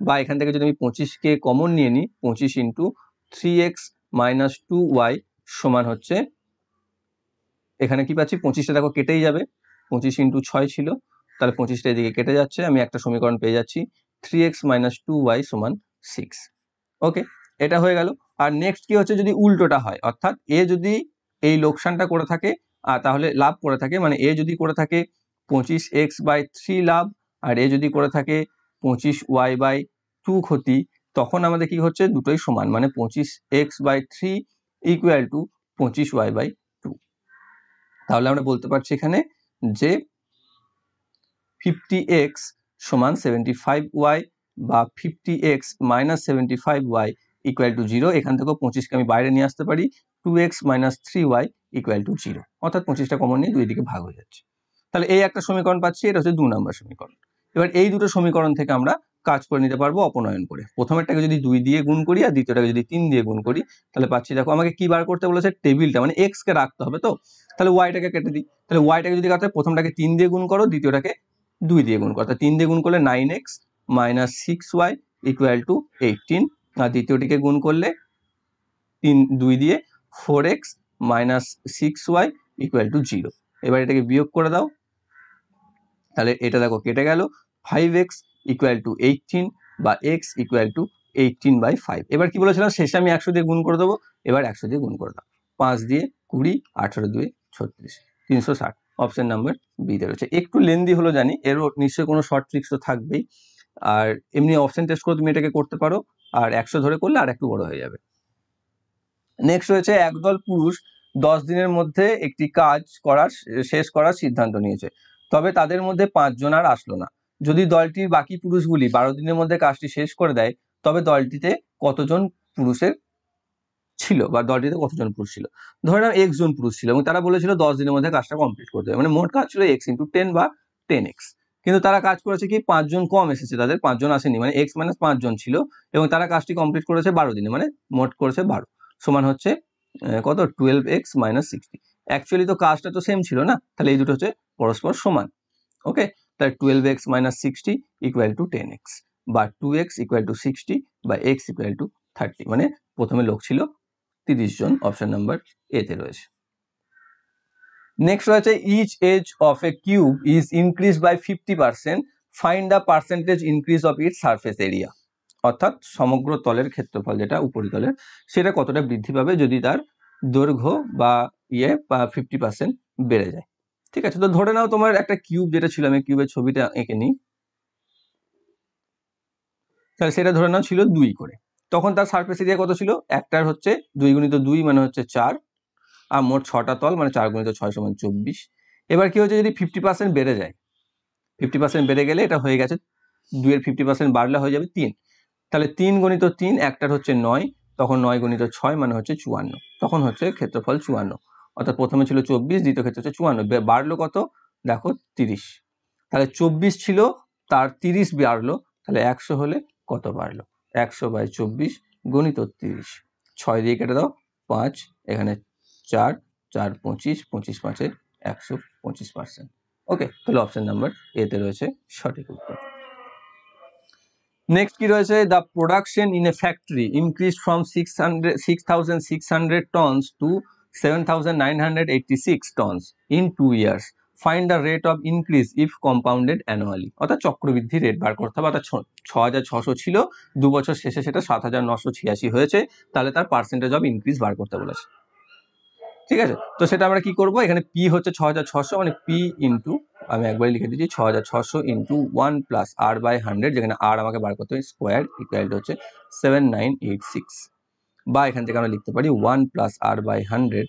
বা এখান থেকে যদি আমি 25কে কমন নিয়ে নিই, 25 ইন্টু 3x মাইনাস 2y সমান হচ্ছে, এখানে কি পাচ্ছি 25টা দেখো কেটেই যাবে, 25 ইন্টু 6 ছিল, তাহলে 25টা এদিকে কেটে যাচ্ছে, আমি একটা সমীকরণ পেয়ে যাচ্ছি 3x মাইনাস 2y সমান 6। ওকে, এটা হয়ে গেল। আর নেক্সট কি হচ্ছে, যদি উল্টোটা হয়, অর্থাৎ এ যদি এই লোকসানটা করে থাকে তাহলে লাভ করে থাকে, মানে এ যদি করে থাকে 25x/3 লাভ, আর এ যদি করে থাকে 25y/2 ক্ষতি, তখন আমাদের কি হচ্ছে, দুটোই সমান, মানে 25x/3 ইকুয়াল টু 25y/2। তাহলে আমরা বলতে পারছি এখানে যে 50x সমান 75y বা 50x minus 75y equal to 0। এখান থেকেও 25কে আমি বাইরে নিয়ে আসতে পারি, 2x minus 3y equal to 0, অর্থাৎ 25টা কমন নিয়ে দুই দিকে ভাগ হয়ে যাচ্ছে। তাহলে এই একটা সমীকরণ পাচ্ছি, এটা হচ্ছে 2 নম্বর সমীকরণ। এবার এই দুটো সমীকরণ থেকে আমরা কাজ করে নিতে পারবো অপনয়ন করে। প্রথমেরটাকে যদি 2 দিয়ে গুণ করি আর দ্বিতীয়টাকে যদি 3 দিয়ে গুণ করি, তাহলে পাচ্ছি, দেখো আমাকে কি বার করতে বলেছে, টেবিলটা, মানে x কে রাখতে হবে, তো তাহলে ওয়াইটাকে কেটে দিই। তাহলে ওয়াইটাকে যদি কাটতে হয়, প্রথমটাকে 3 দিয়ে গুণ করো, দ্বিতীয়টাকে 2 দিয়ে গুণ করো, 3 দিয়ে গুণ করলে 9x minus 6y equal to 18, আর দ্বিতীয়টিকে গুণ করলে 2 দিয়ে 4x minus 6y equal to 0। এবার এটাকে বিয়োগ করে দাও, তাহলে এটা দেখো কেটে গেল, 5x ইকুয়াল টু 18 বা x ইকুয়াল টু 18/5। এবার কি বলেছিলাম, শেষে আমি 100 দিয়ে গুণ করে দেবো, এবার 100 দিয়ে গুণ করে দাও, 5 দিয়ে 20, 18 দিয়ে 36, 360, অপশন নাম্বার বিতে রয়েছে। একটু লেন্দি হলো জানি, এরও নিশ্চয়ই কোনো শর্ট ট্রিক্স তো থাকবেই, আর এমনি অপশন টেস্ট করে তুমি এটাকে করতে পারো, আর 100 ধরে করলে আর একটু বড় হয়ে যাবে। নেক্সট রয়েছে, একদল পুরুষ 10 দিনের মধ্যে একটি কাজ শেষ করার সিদ্ধান্ত নিয়েছে, তবে তাদের মধ্যে 5 জন আর আসলো না। যদি দলটির বাকি পুরুষগুলি 12 দিনের মধ্যে কাজটি শেষ করে দেয়, তবে দলটিতে কতজন পুরুষের ছিল, বা দলটিতে কতজন পুরুষ ছিল। ধরে নাও x জন পুরুষ ছিল এবং তারা বলেছিল 10 দিনের মধ্যে কাজটা কমপ্লিট করতে হবে, মানে মোট কাজ ছিল x ইন্টু 10 বা 10x, কিন্তু তারা কাজ করেছে কি, 5 জন কম এসেছে, তাদের 5 জন আসেনি, মানে x মাইনাস 5 জন ছিল, এবং তারা কাজটি কমপ্লিট করেছে 12 দিনে, মানে মোট করেছে 12, সমান হচ্ছে কত, 12x মাইনাস 60। অ্যাকচুয়ালি তো কাজটা তো সেম ছিল না, তাহলে এই দুটো হচ্ছে পরস্পর সমান। ওকে, তাহলে 12x minus 60 equal to 10x, বা 2x ইকুয়াল টু 60 বা x ইকুয়াল টু 30, মানে প্রথমে লোক ছিল 30 জন, অপশন নাম্বার এতে রয়েছে। নেক্সট রয়েছে, each edge of a cube is increase by 50%, find the percentage increase of its surface area. অর্থাৎ সমগ্র তলের ক্ষেত্রফল, যেটা উপরিতলের, সেটা কতটা বৃদ্ধি পাবে যদি তার দৈর্ঘ্য বা 50% বেড়ে যায়। ঠিক আছে, তো ধরে নাও তোমার একটা কিউব যেটা ছিল, আমি কিউবের ছবিটা এঁকে নিই, তাহলে সেটা ধরে নাও ছিল 2 করে, তখন তার সারফেস এরিয়া কত ছিল, একটার হচ্ছে 2 গুণিত 2 মানে হচ্ছে 4, আর মোট 6টা তল, মানে 4 গুণিত 6 সমান 24। এবার কি হচ্ছে, যদি 50% বেড়ে যায়, 50% বেড়ে গেলে এটা হয়ে গেছে, 2 এর 50% বাড়লে হয়ে যাবে 3, তাহলে 3 গুণিত 3, একটার হচ্ছে 9, তখন 9 গুণিত 6 মানে হচ্ছে 54, তখন হচ্ছে ক্ষেত্রফল 54। অর্থাৎ প্রথমে ছিল 24, দ্বিতীয় ক্ষেত্রে হচ্ছে 54, বাড়লো কত দেখো 30। তাহলে 24 ছিল, তার 30 বাড়লো, তাহলে 100 হলে কত বাড়লো? 100/24 গুণিত 30, 6 দিয়ে কেটে দাও 5, এখানে 4, 4 25, 25 5 125%। ওকে, তাহলে অপশন নাম্বার এতে রয়েছে সঠিক উত্তর। নেক্সট কি রয়েছে, the production in a factory increase from 6,600 tons to 7,986 tons in 2 years. Find the rate of increase if compounded annually. অর্থাৎ চক্রবৃদ্ধি রেট বার করতে হবে। অর্থাৎ 6,600 ছিল, 2 বছর শেষে সেটা 7,986 হয়েছে, তাহলে তার পার্সেন্টেজ অফ ইনক্রিজ বার করতে বলেছে। ঠিক আছে, তো সেটা আমরা কি করব, এখানে পি হচ্ছে 6,600, মানে পি ইন্টু, আমি একবারই লিখে দিচ্ছি 6,600 ইন্টু 1 প্লাস আর বাই 100, যেখানে আর আমাকে বার করতে হবে স্কোয়ার, ইকুয়াল টু হচ্ছে 7986, বা এখান থেকে আমরা লিখতে পারি 1 প্লাস আর বাই 100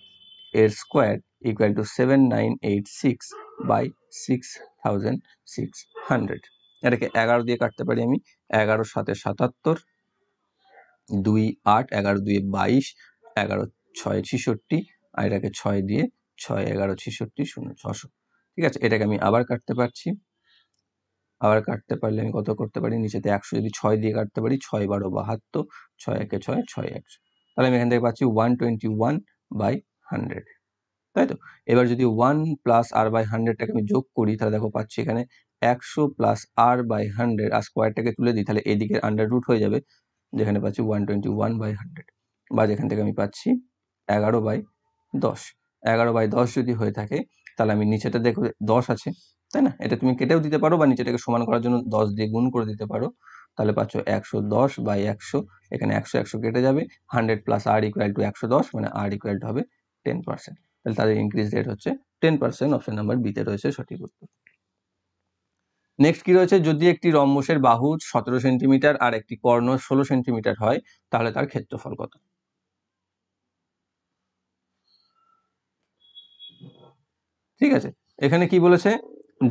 এর স্কোয়ার ইকুয়াল টু 7986 বাই 6600। এটাকে 11 দিয়ে কাটতে পারি আমি, 11 7 77, 2 8, 11 2 22, 11 6 66, আর এটাকে 6 দিয়ে 6 11 66 0 600। ঠিক আছে, এটাকে আমি আবার কাটতে পারছি, আবার কাটতে পারলে আমি কত করতে পারি, নিচেতে 100 যদি 6 দিয়ে কাটতে পারি, 6 12 72, 6 1 6 6 100, তাহলে আমি এখান থেকে পাচ্ছি 121/100। তাই তো, এবার যদি 1 প্লাস আর বাই 100টাকে আমি যোগ করি, তাহলে দেখো পাচ্ছি এখানে 100 প্লাস আর বাই 100, আর স্কোয়ারটাকে তুলে দিই, তাহলে এদিকে আন্ডার রুট হয়ে যাবে, যেখানে পাচ্ছি 121/100, বা যেখান থেকে আমি পাচ্ছি 11/10। 11/10 যদি হয়ে থাকে, তাহলে আমি নিচেটা দেখো 10 আছে, তাই না, এটা তুমি কেটেও দিতে পারো, বা নিচেটাকে সমান করার জন্য 10 দিয়ে গুণ করে দিতে পারো, তাহলে পাচ্ছ 110/100, এখানে 100 100 কেটে যাবে, 100 প্লাস আর ইকুয়াল টু 110, মানে আর ইকুয়াল টু হবে 10%। তাহলে তাদের ইনক্রিজ রেট হচ্ছে 10%, অপশন নাম্বার বিতে রয়েছে সঠিক উত্তর। নেক্সট কি রয়েছে, যদি একটি রম্বসের বাহু 17 সেন্টিমিটার আর একটি কর্ণ 16 সেন্টিমিটার হয়, তাহলে তার ক্ষেত্রফল কত? ঠিক আছে, এখানে কি বলেছে,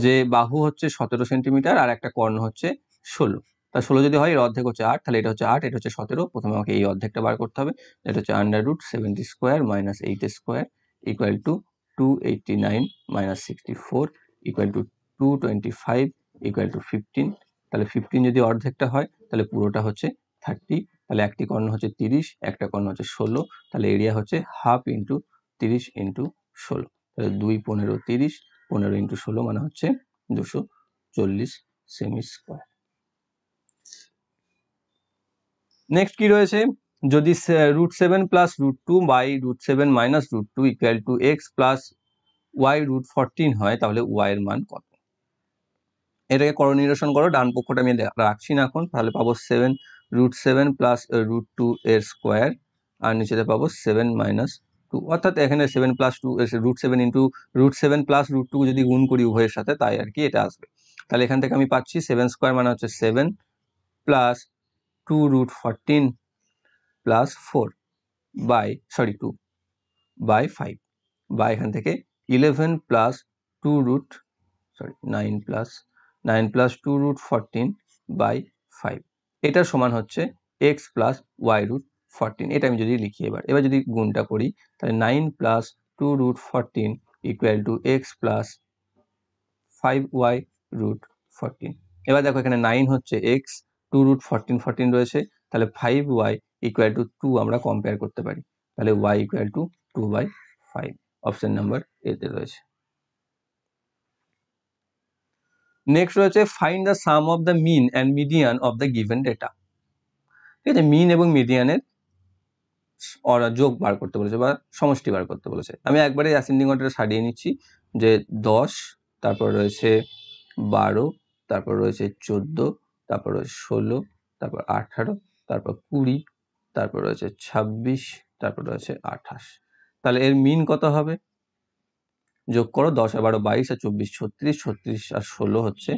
যে বাহু হচ্ছে 17 সেন্টিমিটার আর একটা কর্ণ হচ্ছে 16, তা 16 যদি হয় এর অর্ধেক হচ্ছে 8, তাহলে এটা হচ্ছে 8, এটা হচ্ছে 17, প্রথমে আমাকে এই অর্ধেকটা বার করতে হবে, এটা হচ্ছে √70 square minus 8 square equal two 289 minus 64 equal to 225 equal to 15, তাহলে 15 যদি অর্ধেকটা হয় তাহলে পুরোটা হচ্ছে 30, তাহলে একটি কর্ণ হচ্ছে 30, একটা কর্ণ হচ্ছে 16, তাহলে এরিয়া হচ্ছে হাফ ইন্টু 30 ইন্টু 16, তাহলে 2 15 30, 15 ইন্টু 16 মানে হচ্ছে 240 সেমি স্কোয়ার। নেক্সট কি রয়েছে, যদি √7 plus √2 by √7 minus √2 equal to x plus y √14 হয়, তাহলে ওয়াই এর মান কত? এটাকে করো নিরসন করো, ডান পক্ষটা আমি রাখছি না এখন, তাহলে পাবো 7 প্লাস √2 এর স্কোয়ার, আর নিচেতে পাবো 7 মাইনাস 2, অর্থাৎ এখানে 7 প্লাস 2 √7 ইন্টু √7 প্লাস √2 যদি গুণ করি উভয়ের সাথে, তাই আর কি এটা আসবে। তাহলে এখান থেকে আমি পাচ্ছি 7 স্কোয়ার মানে হচ্ছে 7 প্লাস 2√14 প্লাস 4 বাই 2 বাই 5, বা এখান থেকে 11 প্লাস 9 প্লাস 2√14 বাই 5, এটার সমান হচ্ছে এক্স প্লাস ওয়াই √14। এটা আমি যদি লিখি, এবার যদি গুণটা করি, তাহলে 9 plus 2√14 equal to x plus 5y √14। এবার দেখো এখানে 9 হচ্ছে এক্স, 2√14 রয়েছে, তাহলে 5y ইকুয়াল টু 2 আমরা কম্পেয়ার করতে পারি, তাহলে y equal to 2/5, option number এতে রয়েছে। নেক্সট রয়েছে, find the sum of the mean and median of the given data. ঠিক আছে, মিন এবং মিডিয়ানের যোগ বার করতে বলেছে বা সমষ্টি বার করতে বলেছে। আমি একবারে অ্যাসেন্ডিং অর্ডারে সাজিয়ে নিচ্ছি, যে 10, তারপর রয়েছে 12, তারপর রয়েছে 14, তারপর রয়েছে 16, তারপর 18, তারপর 20, তারপর রয়েছে 26, তারপর রয়েছে 28। তাহলে এর মিন কত হবে? যোগ করো, 10 আর 12 22, আর 24 36, 36 আর 16 হচ্ছে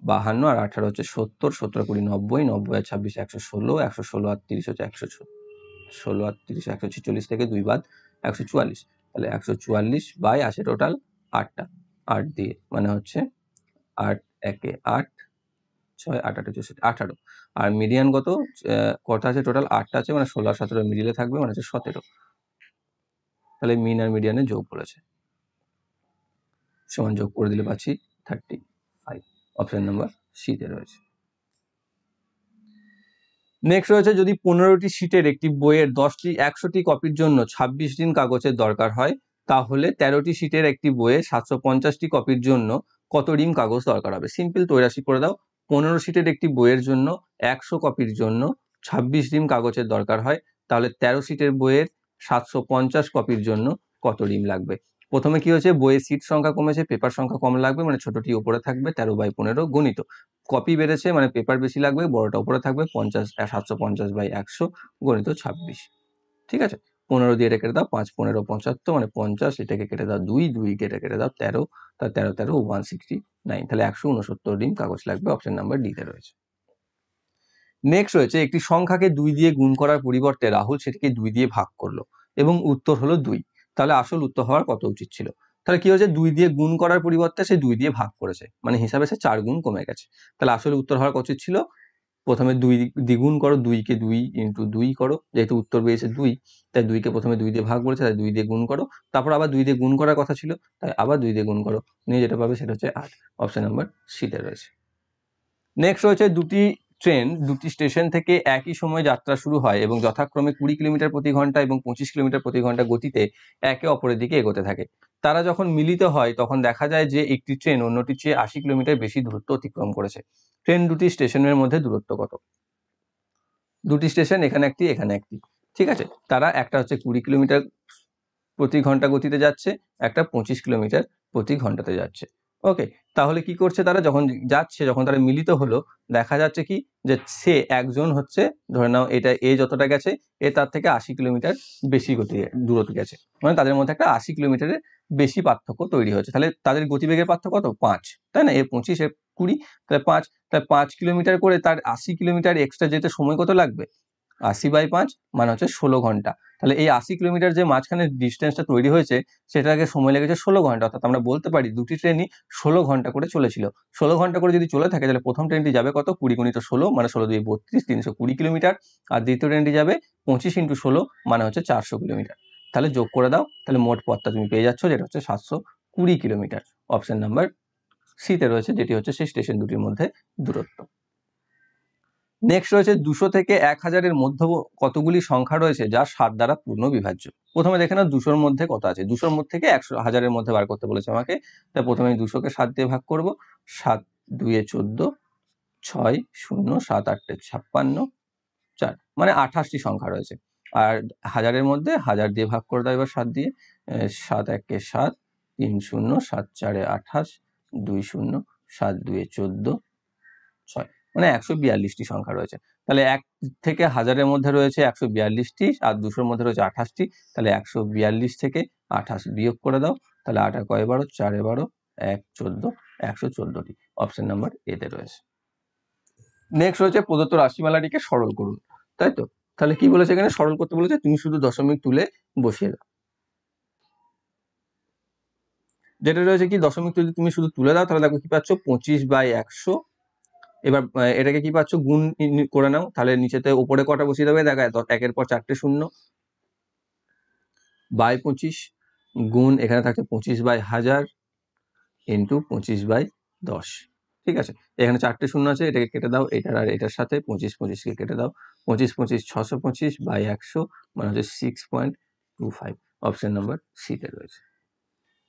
52, আর 18 হচ্ছে 70, 70 আর 20 90, 90 আর 26 116, 116 আর 30 হচ্ছে 116 আর 30 146 থেকে 2 বাদ 144, তাহলে 144/80, টোটাল 8টা, 8 দিয়ে মানে হচ্ছে 8 একে 8, 6 8 8 64 18, আর মিডিয়ান কত কটা আছে টোটাল 8টা আছে, মানে 16 আর 17 মিডিলে থাকবে, মানে হচ্ছে 17। তাহলে মিন আর মিডিয়ানের যোগ বলেছে, সমান যোগ করে দিলে পাচ্ছি 35। অপশন নাম্বার সি তে রয়েছে। নেক্সট রয়েছে, যদি 15টি শীটের একটি বইয়ের 100টি কপির জন্য 26 দিন কাগজের দরকার হয়, তাহলে 13টি শীটের একটি বইয়ে 750টি কপির জন্য কত রিম কাগজ দরকার হবে? সিম্পল তৈরাশি করে দাও। 15 শীটের একটি বইয়ের জন্য 100 কপির জন্য 26 রিম কাগজের দরকার হয়, তাহলে 13 শীটের বইয়ের 750 কপির জন্য কত রিম লাগবে? প্রথমে কি হয়েছে, বইয়ের সিট সংখ্যা কমেছে, পেপার সংখ্যা কম লাগবে, মানে ছোটটি উপরে থাকবে 13/15 গণিত। কপি বেড়েছে, মানে পেপার বেশি লাগবে, বড়টা উপরে থাকবে 750/100 গণিত 26। ঠিক আছে, 15 দিয়ে এটা কেটে দাও, 5 15 75, মানে 50, এটাকে কেটে দাও 2 2 কেটে দাও 13, তার 13 13 169, তাহলে 169 রিম কাগজ লাগবে। অপশন নাম্বার ডি তে রয়েছে। নেক্সট রয়েছে, একটি সংখ্যাকে 2 দিয়ে গুণ করার পরিবর্তে রাহুল সেটিকে 2 দিয়ে ভাগ করলো এবং উত্তর হলো 2, তাহলে আসল উত্তর হওয়ার কত উচিত ছিল? তাহলে কি হয়েছে, 2 দিয়ে গুণ করার পরিবর্তে সে 2 দিয়ে ভাগ করেছে, মানে হিসাবে সে 4 গুণ কমে গেছে। তাহলে আসলে উত্তর হওয়ার উচিত ছিল, প্রথমে 2 দ্বিগুণ করো, 2 কে 2 ইন্টু 2 করো, যেহেতু উত্তর পেয়েছে 2, তাই 2 কে প্রথমে 2 দিয়ে ভাগ করেছে, তাই 2 দিয়ে গুণ করো, তারপর আবার 2 দিয়ে গুণ করার কথা ছিল, তাই আবার 2 দিয়ে গুণ করো, নিয়ে যেটা পাবে সেটা হচ্ছে 8। অপশন নাম্বার সি তে রয়েছে। নেক্সট রয়েছে, দুটি ট্রেন দুটি স্টেশন থেকে একই সময় যাত্রা শুরু হয় এবং যথাক্রমে 20 কিলোমিটার প্রতি ঘন্টা এবং 25 কিলোমিটার প্রতি ঘন্টা গতিতে একে অপরের দিকে এগোতে থাকে। তারা যখন মিলিত হয় তখন দেখা যায় যে একটি ট্রেন অন্যটির চেয়ে 80 কিলোমিটার বেশি দূরত্ব অতিক্রম করেছে। ট্রেন দুটি স্টেশনের মধ্যে দূরত্ব কত? দুটি স্টেশন, এখানে একটি এখানে একটি, ঠিক আছে, তারা একটা হচ্ছে 20 কিলোমিটার প্রতি ঘন্টা গতিতে যাচ্ছে, একটা 25 কিলোমিটার প্রতি ঘন্টাতে যাচ্ছে। ওকে, তাহলে কি করছে তারা, যখন যাচ্ছে, যখন তারা মিলিত হলো, দেখা যাচ্ছে কি যে সে একজন হচ্ছে, ধরে নাও এটা এ যতটা গেছে, এ তার থেকে 80 কিলোমিটার বেশি দূরত্ব গেছে, মানে তাদের মধ্যে একটা 80 কিলোমিটারের বেশি পার্থক্য তৈরি হয়েছে। তাহলে তাদের গতিবেগের পার্থক্য কত? 5, তাই না? এ 25 এ 20, তাহলে 5, তাহলে 5 কিলোমিটার করে তার 80 কিলোমিটার এক্সট্রা যেতে সময় কত লাগবে? 80/5 মানে হচ্ছে 16 ঘন্টা। তাহলে এই 80 কিলোমিটার যে মাঝখানে ডিস্টেন্সটা তৈরি হয়েছে, সেটাকে সময় লেগেছে 16 ঘন্টা। অর্থাৎ আমরা বলতে পারি দুটি ট্রেনই 16 ঘন্টা করে চলেছিল। 16 ঘন্টা করে যদি চলে থাকে, তাহলে প্রথম ট্রেনটি যাবে কত? 20 গুণিত 16, মানে 16 2 32, 320 কিলোমিটার। আর দ্বিতীয় ট্রেনটি যাবে 25 ইন্টু 16, মানে হচ্ছে 400 কিলোমিটার। তাহলে যোগ করে দাও, তাহলে মোট পথটা তুমি পেয়ে যাচ্ছ, যেটা হচ্ছে 720 কিলোমিটার। অপশন নাম্বার সি তে রয়েছে, যেটি হচ্ছে সেই স্টেশন দুটির মধ্যে দূরত্ব। নেক্সট রয়েছে, 200 থেকে 1000-এর মধ্যে কতগুলি সংখ্যা রয়েছে যা 7 দ্বারা পূর্ণ বিভাজ্য? প্রথমে দেখে নাও 200-র মধ্যে কত আছে। 200-র মধ্যে থেকে 1000-এর মধ্যে বার করতে বলেছে আমাকে, তাই প্রথমে 200-কে 7 দিয়ে ভাগ করব। 7 2 এ 14, 6 0 7 8 এ 56, 4, মানে 28টি সংখ্যা রয়েছে। আর 1000-এর মধ্যে 1000 দিয়ে ভাগ করে দাও এবার 7 দিয়ে। 7 1 এ 7, 3 0 7 4 এ 28, 2 0 7 2 এ 14, 6, মানে 142টি সংখ্যা রয়েছে। তাহলে 1 থেকে 1000-এর মধ্যে রয়েছে 142টি, আর 200-র মধ্যে রয়েছে 28টি। তাহলে 142 থেকে 28 বিয়োগ করে দাও, তাহলে 8 কয় 12, 4 12, 1 14, 114টি। অপশন নাম্বার এ তে রয়েছে। নেক্সট রয়েছে, প্রদত্ত রাশিমালাটিকে সরল করুন, তাই তো? তাহলে কি বলেছে এখানে, সরল করতে বলেছে, তুমি শুধু দশমিক তুলে বসিয়ে দাও। যেটা রয়েছে কি, দশমিক যদি তুমি শুধু তুলে দাও, তাহলে দেখো কি পাচ্ছ, 25/100। এবার এটাকে কি পাচ্ছ, গুণ করে নাও, তাহলে নিচেতে উপরে কটা বসিয়ে দেবে, দেখা 1-এর পর 4টে শূন্য, বাই 25, গুণ এখানে থাকছে 25/1000 ইন্টু 25/10। ঠিক আছে, এখানে 4টে শূন্য আছে, এটাকে কেটে দাও, এটার আর এটার সাথে 25 25কে কেটে দাও, 25 25 625/100, মানে হচ্ছে 6.25। অপশন নাম্বার সি তে রয়েছে।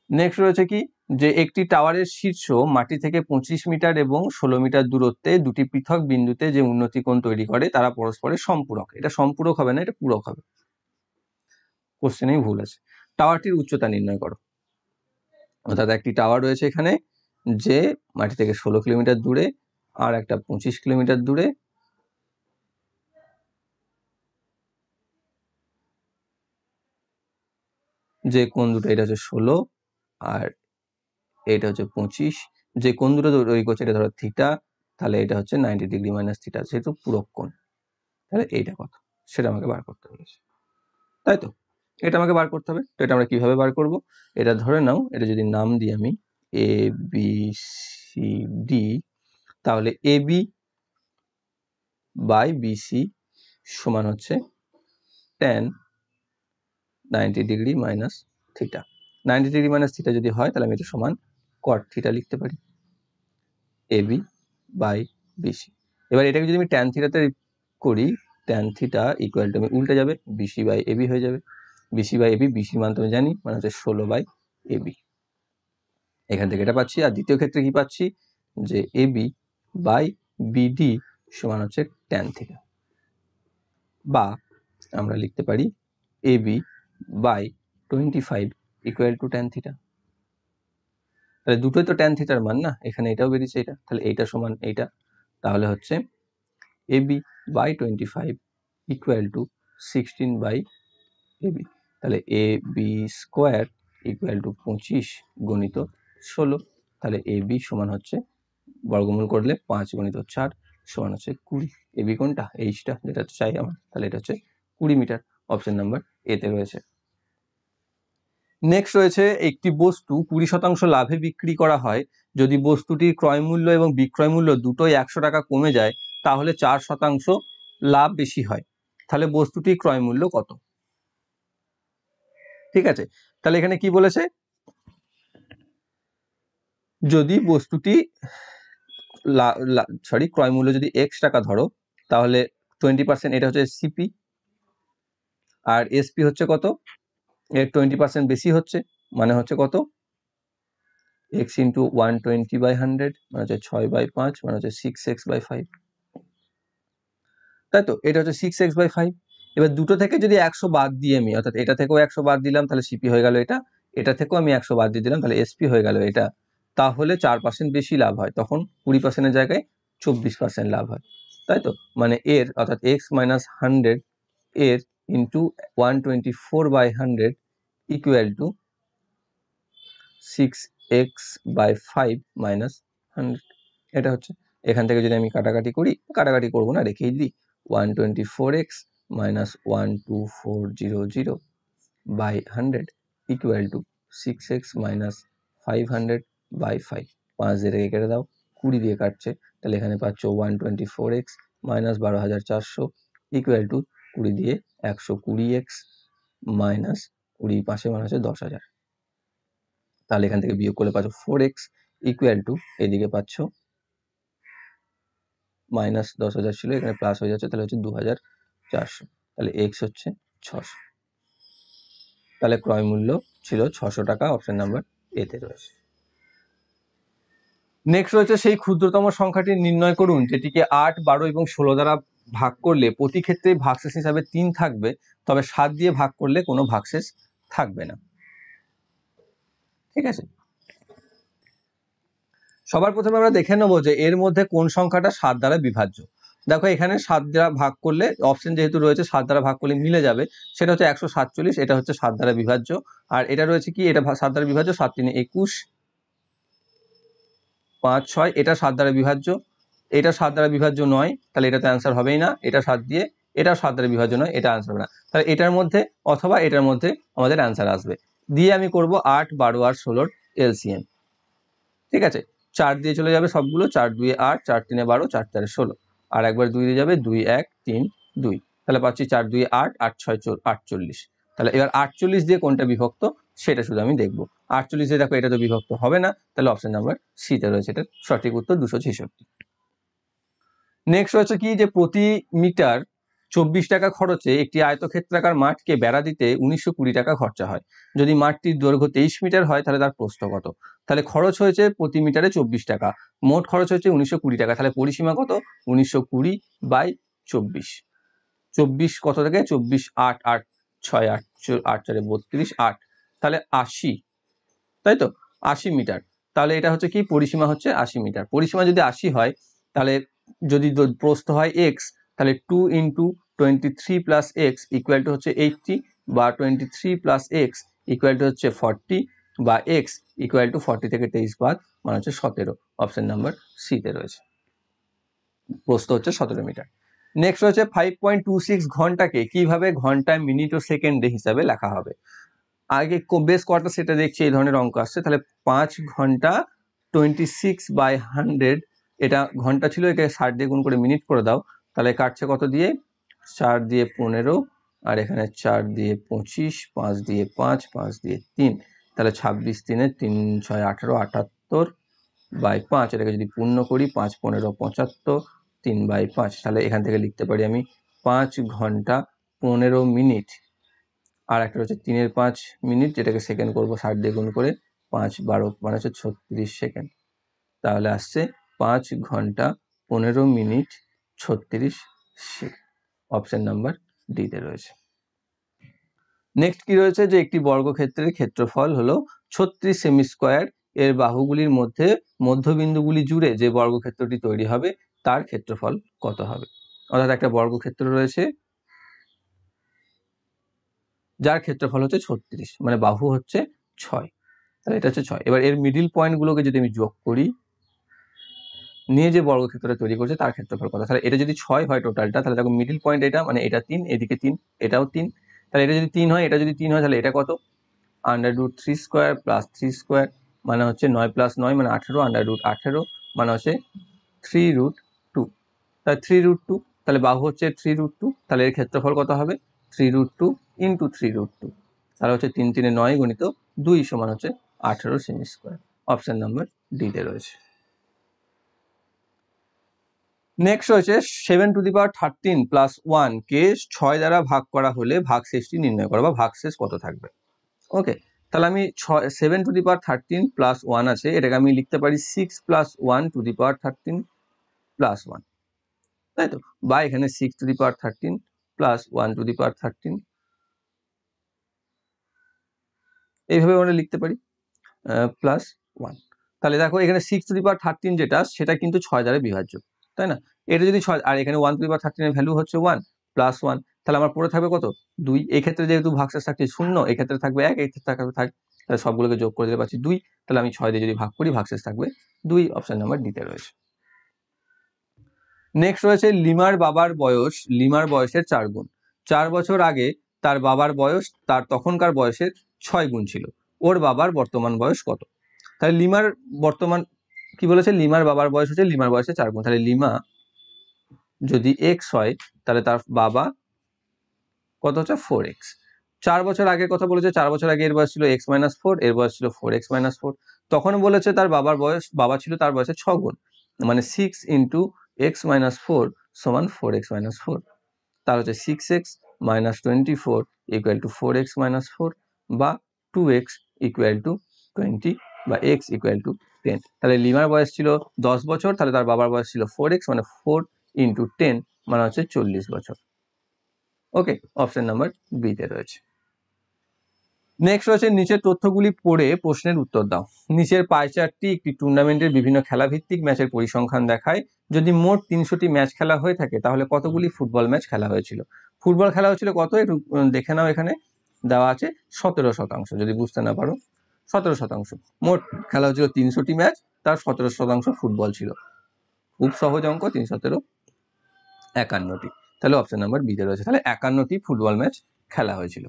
নেক্সট রয়েছে কি, যে একটি টাওয়ারের শীর্ষ মাটি থেকে 25 মিটার এবং 16 মিটার দূরত্বে দুটি পৃথক বিন্দুতে যে উন্নতি কোণ তৈরি করে তারা পরস্পরের সম্পূরক। এটা সম্পূরক হবে না, এটা পূরক হবে। কোশ্চেনেই ভুল আছে। টাওয়ারটির উচ্চতা নির্ণয় করো। অর্থাৎ একটি টাওয়ার রয়েছে এখানে, যে মাটি থেকে 16 কিলোমিটার দূরে, আর একটা 25 কিলোমিটার দূরে। যে কোণ দুটো, এটা হচ্ছে 16 আর এটা হচ্ছে 25। যে কোণ দুটো তৈরি করছে, এটা ধরো থিটা, তাহলে এটা হচ্ছে 90 ডিগ্রি মাইনাস থিটা, যেহেতু পূরক কোণ। তাহলে এইটা কত, সেটা আমাকে বার করতে হবে, তাই তো? এটা আমাকে বার করতে হবে। তো এটা আমরা কিভাবে বার করব, এটা ধরে নাও, এটা যদি নাম দিই আমি এ বি সি ডি, তাহলে এ বি বাই বিসি সমান হচ্ছে tan 90 degree minus theta. 90 degree minus theta যদি হয় তাহলে আমি এটা সমান cot থিটা লিখতে পারি, এবি বাই বিসি। এবার এটাকে যদি আমি tan থিটাতে করি, tan থিটা ইকুয়াল টু আমি উল্টে যাবে, বিসি বাই এবি হয়ে যাবে। বিসি বাই এবি, বিসির মান তো আমি জানি, মানে হচ্ছে 16 বাই এবি। এখান থেকে এটা পাচ্ছি। আর দ্বিতীয় ক্ষেত্রে কি পাচ্ছি, যে এবি বাই বিডি সমান হচ্ছে tan থিটা, বা আমরা লিখতে পারি AB by 25 equal to tan theta. তাহলে দুটোই তো tan থিটার মান না, এখানে এটাও বেরিয়েছে এটা, তাহলে এইটা সমান এইটা, তাহলে হচ্ছে AB by 25 equal to 16 by AB. তাহলে A B square equal to 25 গুণিত 16, তাহলে এবি সমান হচ্ছে বর্গমূল করলে 5 গুণিত 4 সমান হচ্ছে 20। এবি কোনটা, এইচটা যেটা চাই আমার, তাহলে এটা হচ্ছে 20 মিটার। অপশন নাম্বার এতে রয়েছে। নেক্সট রয়েছে, একটি বস্তু 20% লাভে বিক্রি করা হয়, যদি বস্তুটির ক্রয় মূল্য এবং বিক্রয় মূল্য দুটোই 100 টাকা কমে যায় তাহলে 4% লাভ বেশি হয়, তাহলে বস্তুটির ক্রয় মূল্য কত? ঠিক আছে, তাহলে এখানে কি বলেছে, যদি বস্তুটি ক্রয় মূল্য যদি x টাকা ধরো, তাহলে 20% এটা হচ্ছে সিপি, আর এসপি হচ্ছে কত, এর 20% বেশি হচ্ছে, মানে হচ্ছে কত, x ইন্টু 120/100 মানে হচ্ছে 6/5 মানে হচ্ছে 6x/5, তাই তো, এটা হচ্ছে 6x/5। এবার দুটো থেকে যদি 100 বাদ দিয়ে আমি, অর্থাৎ এটা থেকেও 100 বাদ দিলাম তাহলে সিপি হয়ে গেল এটা, এটা থেকেও আমি 100 বাদ দিয়ে দিলাম তাহলে এসপি হয়ে গেল এটা, তাহলে 4% বেশি লাভ হয়, তখন 20%-এর জায়গায় 24% লাভ হয়, তাই তো, মানে এর অর্থাৎ x মাইনাস 100 এর into 124/100 equal to 6x/5 minus 100, এটা হচ্ছে। এখান থেকে যদি আমি কাটাকাটি করি, কাটাকাটি করবো না, রেখেই দিই, 124x minus 12400 by 100 equal to 6x minus 500/5, 5 দিয়ে রেখে কেটে দাও, 20 দিয়ে কাটছে, তাহলে এখানে পাচ্ছ 124x মাইনাস 12400 ইকুয়াল টু 20 দিয়ে 120x মাইনাস 20 5 মানে হচ্ছে 10,000, তাহলে এখান থেকে বিয়োগ করলে পাচ্ছ 4x ইকুয়াল টু, এদিকে পাচ্ছ মাইনাস 10,000 ছিল, এখানে প্লাস হয়ে যাচ্ছে, তাহলে হচ্ছে 2400, তাহলে এক্স হচ্ছে 600, তাহলে ক্রয় মূল্য ছিল 600 টাকা। অপশন নাম্বার এতে রয়েছে। নেক্সট রয়েছে, সেই ক্ষুদ্রতম সংখ্যাটি নির্ণয় করুন যেটিকে 8, 12 এবং 16 দ্বারা ভাগ করলে প্রতি ক্ষেত্রে ভাগশেষ হিসাবে 3 থাকবে, তবে 7 দিয়ে ভাগ করলে কোনো ভাগশেষ থাকবে না। ঠিক আছে, সবার প্রথমে আমরা দেখে নেবো যে এর মধ্যে কোন সংখ্যাটা 7 দ্বারা বিভাজ্য। দেখো এখানে 7 দ্বারা ভাগ করলে, অপশন যেহেতু রয়েছে 7 দ্বারা ভাগ করলে মিলে যাবে, সেটা হচ্ছে 147, এটা হচ্ছে 7 দ্বারা বিভাজ্য। আর এটা রয়েছে কি, এটা 7 দ্বারা বিভাজ্য, 7 3 21, 5 6, এটা 7 দ্বারা বিভাজ্য, এটা 7 দ্বারা বিভাজ্য নয়, তাহলে এটা তো অ্যান্সার হবেই না, এটা 7 দিয়ে, এটা 7 দ্বারা বিভাজ্য নয়, এটা অ্যান্সার হবে না, তাহলে এটার মধ্যে অথবা এটার মধ্যে আমাদের অ্যান্সার আসবে। দিয়ে আমি করব 8, 12 আর 16 এলসিএম। ঠিক আছে, 4 দিয়ে চলে যাবে সবগুলো, 4 2 8, 4 3 12, 4 4 16, আর একবার 2 দিয়ে যাবে, 2 1 3 2, তাহলে পাচ্ছি 4 2 8, 8 6 48। তাহলে এবার 48 দিয়ে কোনটা বিভক্ত সেটা শুধু আমি দেখবো। 48 দিয়ে দেখো এটা তো বিভক্ত হবে না, তাহলে অপশন নাম্বার সিতে রয়েছে, এটা সঠিক উত্তর 266। নেক্সট রয়েছে কি, যে প্রতি মিটার 24 টাকা খরচে একটি আয়তক্ষেত্রাকার মাঠকে বেড়া দিতে 1920 টাকা খরচা হয়, যদি মাঠটির দৈর্ঘ্য 23 মিটার হয় তাহলে তার প্রস্থ কত? তাহলে খরচ হয়েছে প্রতি মিটারে 24 টাকা, মোট খরচ হচ্ছে 1920 টাকা, তাহলে পরিসীমা কত, 1920/24, 24 কত থেকে 24, 8 8 6 8 8 4 32, 8, তাহলে 80, তাই তো, 80 মিটার। তাহলে এটা হচ্ছে কি, পরিসীমা হচ্ছে 80 মিটার। পরিসীমা যদি 80 হয়, তাহলে যদি প্রস্থ হয় x, তাহলে 2 into 23 plus x equal to হচ্ছে 80, বা 23 প্লাস এক্স ইকুয়াল টু হচ্ছে 40, বা x ইকুয়াল টু 40 থেকে 23 বাদ মানে হচ্ছে 17। অপশন নাম্বার সিতে রয়েছে, প্রস্থ হচ্ছে 17 মিটার। নেক্সট রয়েছে 5.26 ঘন্টাকে কিভাবে ঘন্টায়, মিনিট ও সেকেন্ডে হিসাবে লেখা হবে। আগে বেশ কটা সেটা দেখছি এই ধরনের অঙ্ক আসছে, তাহলে 5 ঘন্টা 26/100, এটা ঘন্টা ছিল, একে 60 দিয়ে গুণ করে মিনিট করে দাও, তাহলে কাটছে কত দিয়ে, 4 দিয়ে 15, আর এখানে 4 দিয়ে 25, 5 দিয়ে 5, 5 দিয়ে 3, তাহলে 26 3 3 6 18, 78 বাই 5, এটাকে যদি পূর্ণ করি 5 15 75, 3/5, তাহলে এখান থেকে লিখতে পারি আমি 5 ঘন্টা 15 মিনিট, আর একটা হচ্ছে 3 5 মিনিট, যেটাকে সেকেন্ড করবো 60 দিয়ে গুণ করে, 5 12 মানে হচ্ছে 36 সেকেন্ড, তাহলে আসছে 5 ঘন্টা 15 মিনিট 36 সেকেন্ড। অপশন নাম্বার ডিতে রয়েছে। নেক্সট কি রয়েছে, যে একটি বর্গক্ষেত্রের ক্ষেত্রফল হলো 36 সেমি স্কোয়ার, এর বাহুগুলির মধ্যে মধ্যবিন্দুগুলি জুড়ে যে বর্গক্ষেত্রটি তৈরি হবে তার ক্ষেত্রফল কত হবে। অর্থাৎ একটা বর্গক্ষেত্র রয়েছে যার ক্ষেত্রফল হচ্ছে 36, মানে বাহু হচ্ছে 6, তাহলে এটা হচ্ছে 6। এবার এর মিডিল পয়েন্টগুলোকে যদি আমি যোগ করি, নিয়ে যে বর্গক্ষেত্রটা তৈরি করছে তার ক্ষেত্রফল কত, তাহলে এটা যদি 6 হয় টোটালটা, তাহলে দেখো মিডিল পয়েন্ট এটা, মানে এটা 3, এদিকে 3, এটাও 3, তাহলে এটা যদি 3 হয়, এটা যদি 3 হয়, তাহলে এটা কত, √3 স্কোয়ার প্লাস 3 স্কোয়ার, মানে হচ্ছে 9 + 9 মানে 18, √18 মানে হচ্ছে 3√2, তাহলে 3√2, তাহলে বাহু হচ্ছে 3√2, তাহলে এর ক্ষেত্রফল কত হবে, 3√2 × 3√2, তাহলে হচ্ছে 3 3 9 গুণিত 2 সমান হচ্ছে 18 সেমি স্কোয়ার। অপশন নাম্বার ডিতে রয়েছে। নেক্সট রয়েছে 7^13 + 1 কে 6 দ্বারা ভাগ করা হলে ভাগশেষটি নির্ণয় করো, বা ভাগশেষ কত থাকবে। ওকে, তাহলে আমি 7^13 + 1 আছে, এটাকে আমি লিখতে পারি 6 + 1^13 + 1, তাই তো, বা এখানে 6^13 + 1^13, এইভাবে আমরা লিখতে পারি +1। তাহলে দেখো এখানে 6^13 যেটা, সেটা কিন্তু 6 দ্বারা বিভাজ্য, তাই না, এটা যদি 6, আর এখানে 1^13 এর ভ্যালু হচ্ছে 1 + 1, তাহলে আমার পড়ে থাকবে কত, 2। এই ক্ষেত্রে যেহেতু ভাগশেষ থাকছে 0, এই ক্ষেত্রে থাকবে 1, এই ক্ষেত্রে থাকবে, তাহলে সবগুলোকে যোগ করে দিতে পারছি 2, তাহলে আমি 6 দিয়ে যদি ভাগ করি ভাগশেষ থাকবে 2। অপশন নাম্বার ডিতে রয়েছে। নেক্সট রয়েছে লিমার বাবার বয়স লিমার বয়সের 4 গুণ। 4 বছর আগে তার বাবার বয়স তার তখনকার বয়সের 6 গুণ ছিল। ওর বাবার বর্তমান বয়স কত। তাহলে লিমার বর্তমান কি বলেছে, লিমার বাবার বয়স হচ্ছে লিমার বয়সের 4 গুণ। তাহলে লিমা যদি x হয়, তাহলে তার বাবা কত হচ্ছে 4x। 4 বছর আগের কথা বলেছে, 4 বছর আগে এর বয়স ছিল x - 4, এর বয়স ছিল 4x - 4। তখন বলেছে তার বাবা ছিল তার বয়সের 6 গুণ, মানে 6 × x - 4 = 4x - 4। তাহলে হচ্ছে 6x - 24 = 4x - 4, বা 2x = 20, বা x = 10। তাহলে লিমার বয়স ছিল 10 বছর, তাহলে তার বাবার বয়স ছিল 4x, মানে 4 × 10 মানে হচ্ছে 40 বছর। ওকে, অপশন নাম্বার বি তে রয়েছে। নেক্সট রয়েছে নিচের তথ্যগুলি পড়ে প্রশ্নের উত্তর দাও। নিচের পাই চার্টটি একটি টুর্নামেন্টের বিভিন্ন খেলাভিত্তিক ম্যাচের পরিসংখ্যান দেখায়। যদি মোট 300টি ম্যাচ খেলা হয়ে থাকে, তাহলে কতগুলি ফুটবল ম্যাচ খেলা হয়েছিল। ফুটবল খেলা হয়েছিল কত, একটু দেখে নাও, এখানে দেওয়া আছে 17%। যদি বুঝতে না পারো, 17%। মোট খেলা হয়েছিল 300টি ম্যাচ, তার 17% ফুটবল ছিল। খুব সহজ অঙ্ক, 3 × 17 51টি। তাহলে অপশন নাম্বার বি তে রয়েছে। তাহলে 51টি ফুটবল ম্যাচ খেলা হয়েছিল।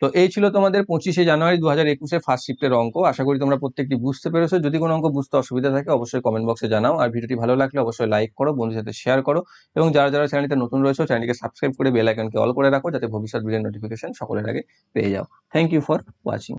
তো এই ছিল তোমাদের 25শে জানুয়ারি 2021 ফার্স্ট শিফটের অঙ্ক। আশা করি তোমরা প্রত্যেকটি বুঝতে পেরেছো। যদি কোনো অঙ্ক বুঝতে অসুবিধা থাকে অবশ্যই কমেন্ট বক্সে জানাও, আর ভিডিওটি ভালো লাগলে অবশ্যই লাইক করো, বন্ধুদের সাথে শেয়ার করো, এবং যারা যারা চ্যানেলটিতে নতুন রয়েছে চ্যানেলটিকে সাবস্ক্রাইব করে বেল আইকনকে অল করে রাখো, যাতে ভবিষ্যৎ ভিডিওর নোটিফিকেশন সকলের আগে পেয়ে যাও। Thank you for watching.